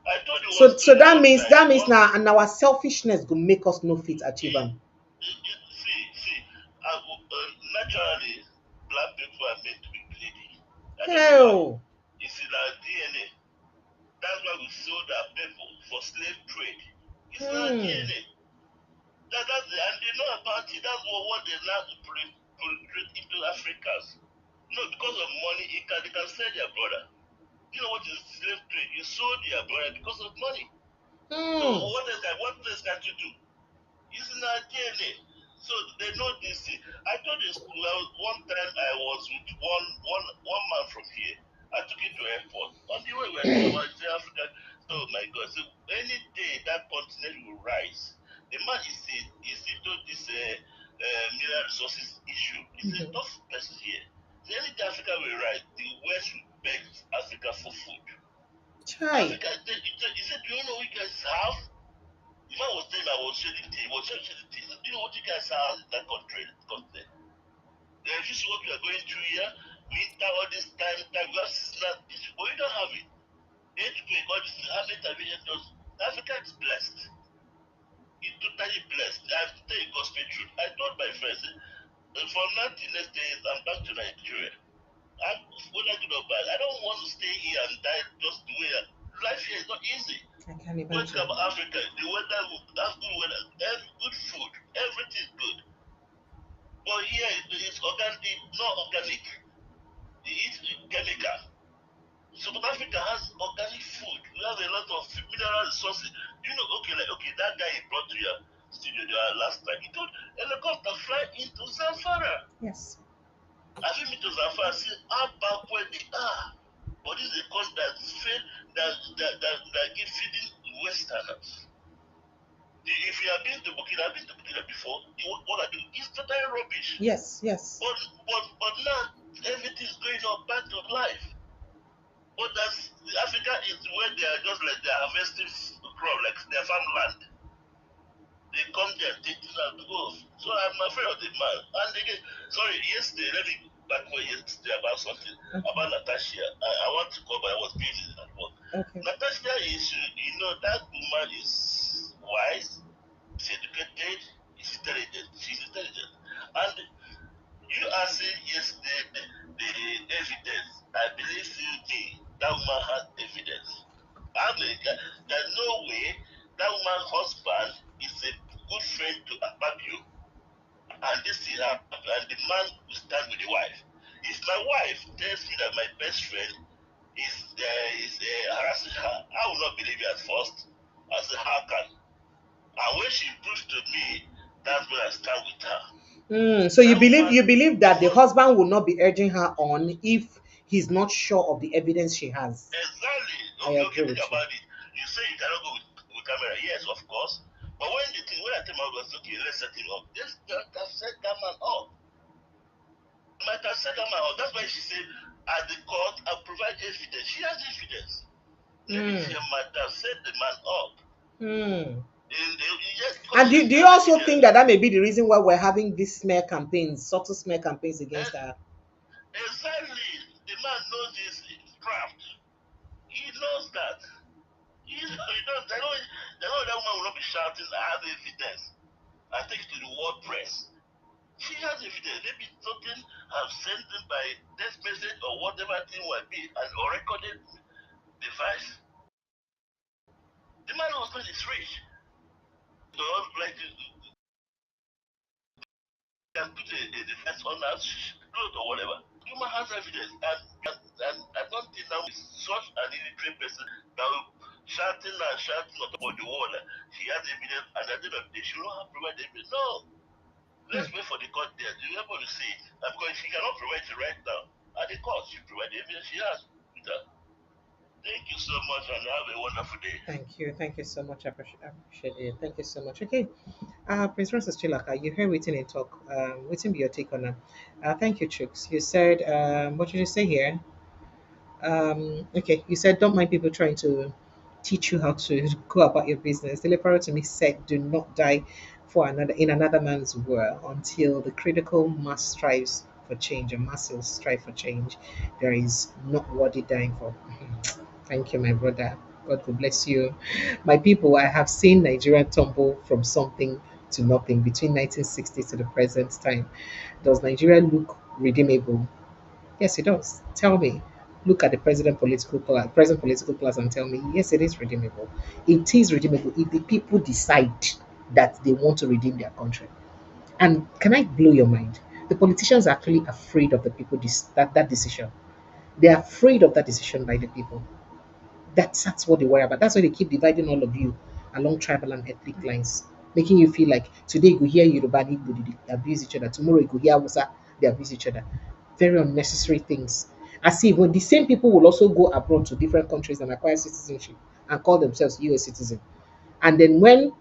I told you one So story that one means time. now and our selfishness go make us no fit achieve them. See, naturally, black people are meant to be greedy. I don't know why. Hell. It's in our DNA. That's why we sold our people for slave trade. It's in our Hmm. DNA. And they know about it. That's what they now penetrate into Africans. No, because of money, they can sell their brother. You know what is slave trade? You sold your brother because of money. So Hmm. what else can you do? It's in our DNA. So they know this thing. I told you one time I was with one man from here. I took him to airport. On the way we were talking about Africa. Oh my God. So any day that continent will rise. The man is into this mineral resources issue. He's a Mhm. tough person here. So any day Africa will rise, the West will beg Africa for food. Chai. Africa, he said, do you know we guys have? The man was saying I was showing the thing. He was showing the thing. Do you know what you guys have in that continent? This is what we are going through here. Winter, all this time, we have seasonal issue, but we don't have it. Earthquake, all this, how many times we have those? Africa is blessed. It's totally blessed. I have to tell you gospel truth. I told my friends, from now till next day, I'm back to Nigeria. Whether good or bad, I don't want to stay here and die just the way life here is not easy. I can't When you imagine. talk about Africa, the weather, that's good weather, good food, everything is good. But here it's organic, not organic. It's chemical. South Africa has organic food. We have a lot of mineral resources. You know, okay, that guy he brought to your studio there last time, he told helicopter fly into Zamfara. Yes. I've been to Zamfara, see how backward they are. But this is a country that give feeding Westerners. If you have been to Burkina before, what I do is totally rubbish. Yes. Yes. But now everything is going on back to life. But that's Africa is where they are just like they are harvesting crop, like their farmland. They come there and take things and go. So I'm afraid of the man. And again, sorry, yesterday, let me back for yesterday about something Okay. about Natasha. I want to go, but I was busy at work. Okay. Natasha is, that woman is wise, she's educated, she's intelligent. She's intelligent. And you are saying yesterday the evidence. I believe you me, that woman has evidence. There's no way that woman's husband is a good friend to Akpabio, and this thing happened, and the man will stand with the wife. If my wife tells me that my best friend is harassing her, I will not believe it at first. I say, how can? And when she proves to me, that's when I stand with her. So That woman, you believe that the so husband will not be urging her on if he's not sure of the evidence she has. exactly. I Okay, agree think with you. about it. You say you cannot go with camera. Yes, of course. But when I tell my husband, okay, let's set him up. Just that set that man up. Might have set that man up. That's why she said, at the court, I'll provide evidence. She has evidence. Maybe she Hmm. might have set the man up. Hmm. Yes, because And she do you has also think evidence. that may be the reason why we're having these smear campaigns, subtle smear campaigns against Eh, her? exactly. The man knows his craft. He knows that. They know that woman will not be shouting, I have evidence. I take it to the word press. She has evidence. Maybe something I've sent them by text message or whatever thing might be, and or recorded device. The man was not is rich. So like can put a defense on her clothes or whatever. Human has evidence, and I don't think now is such an illiterate person that will shouting on top of the wall. She has evidence, and at the end of the day, she will not have provided evidence. No, let's wait for the court there. You're able to see it. Because she cannot provide it right now. At the court, she provide the evidence she has with her. Thank you so much, and have a wonderful day. Thank you. Thank you so much. I appreciate it. Thank you so much. Okay. Prince Francis Chilaka, you heard waiting and talk. Waiting be your take on them. Thank you, Chooks. You said, what did you say here? Okay, you said don't mind people trying to teach you how to go about your business. The Pharaoh to me said, "Do not die for another in another man's war until the critical mass strives for change, a massive strive for change. There is not worthy dying for." Thank you, my brother. God will bless you. My people, I have seen Nigeria tumble from something to nothing between 1960 to the present time. Does Nigeria look redeemable? Yes, it does. Tell me. Look at the present political class, and tell me, yes, it is redeemable. It is redeemable if the people decide that they want to redeem their country. And can I blow your mind? The politicians are actually afraid of the people that decision. They are afraid of that decision by the people. That's what they worry about. That's why they keep dividing all of you along tribal and ethnic lines, making you feel like today you go hear Yoruba and Igbo, they abuse each other. Tomorrow you go hear Hausa, they abuse each other. Very unnecessary things. As if when the same people will also go abroad to different countries and acquire citizenship and call themselves US citizen. And then when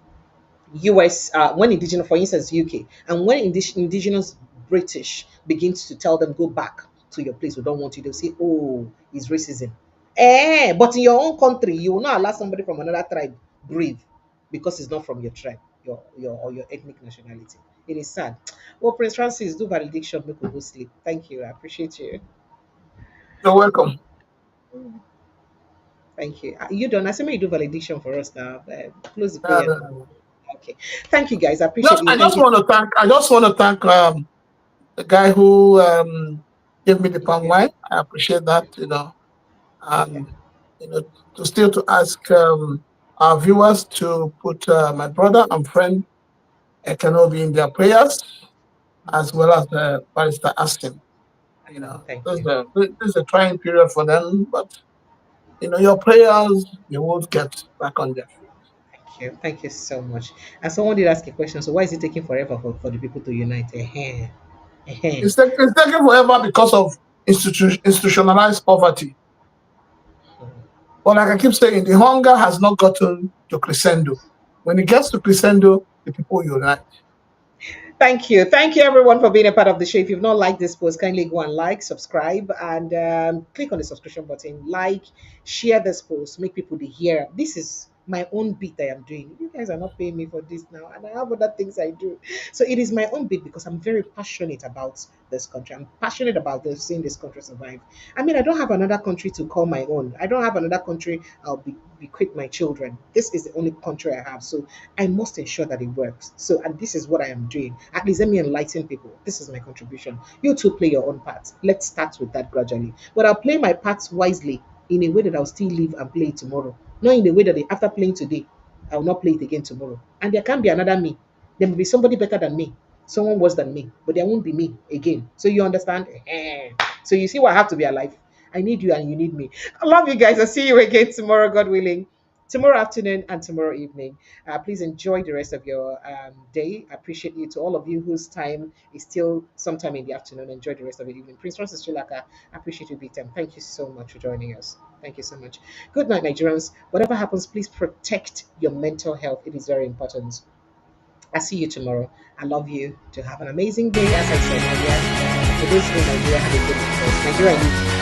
US, when indigenous, for instance, UK, and when indigenous British begins to tell them go back to your place, we don't want you, they'll say, oh, it's racism. But in your own country, you will not allow somebody from another tribe breathe because it's not from your tribe, your or your ethnic nationality. It is sad. Well, Prince Francis, do valediction, make we go sleep. Thank you. I appreciate you. You're welcome. Thank you. You done. I say, may you do valediction for us now. Close the No, prayer no, now. no. Okay. Thank you, guys. I appreciate you. I Thank just you. want to thank. I just want to thank the guy who gave me the palm Okay. wine. I appreciate that. Yeah. And to ask our viewers to put my brother and friend Ekanobi in their prayers, as well as Barrister Aston. Thank This is you. a trying period for them, but your prayers, you won't get back on their feet. Thank you. Thank you so much. And someone did ask a question. So why is it taking forever for the people to unite? It's taking forever because of institutionalized poverty. But like I keep saying, the hunger has not gotten to crescendo. When it gets to crescendo, the people unite. Thank you. Thank you, everyone, for being a part of the show. If you've not liked this post, kindly go and like, subscribe, and click on the subscription button. Like, share this post, make people to hear. This is my own bit I am doing. You guys are not paying me for this now, and I have other things I do. So it is my own bit because I'm very passionate about this country. I'm passionate about seeing this country survive. I mean, I don't have another country to call my own. I don't have another country I'll bequeath my children. This is the only country I have. So I must ensure that it works. So, and this is what I am doing. At least let me enlighten people. This is my contribution. You too play your own part. Let's start with that gradually. But I'll play my parts wisely in a way that I'll still live and play it tomorrow. Not in a way that after playing today, I will not play it again tomorrow. And there can be another me. There will be somebody better than me, someone worse than me, but there won't be me again. So you understand? So you see why I have to be alive. I need you and you need me. I love you guys. I'll see you again tomorrow, God willing. Tomorrow afternoon and tomorrow evening. Please enjoy the rest of your day. I appreciate you to all of you whose time is still sometime in the afternoon. Enjoy the rest of your evening. Prince Francis Chilaka, I appreciate you big time. Thank you so much for joining us. Thank you so much. Good night, Nigerians. Whatever happens, please protect your mental health. It is very important. I'll see you tomorrow. I love you. To have an amazing day. As I said earlier, for those who Nigeria, have a good day. Nigeria,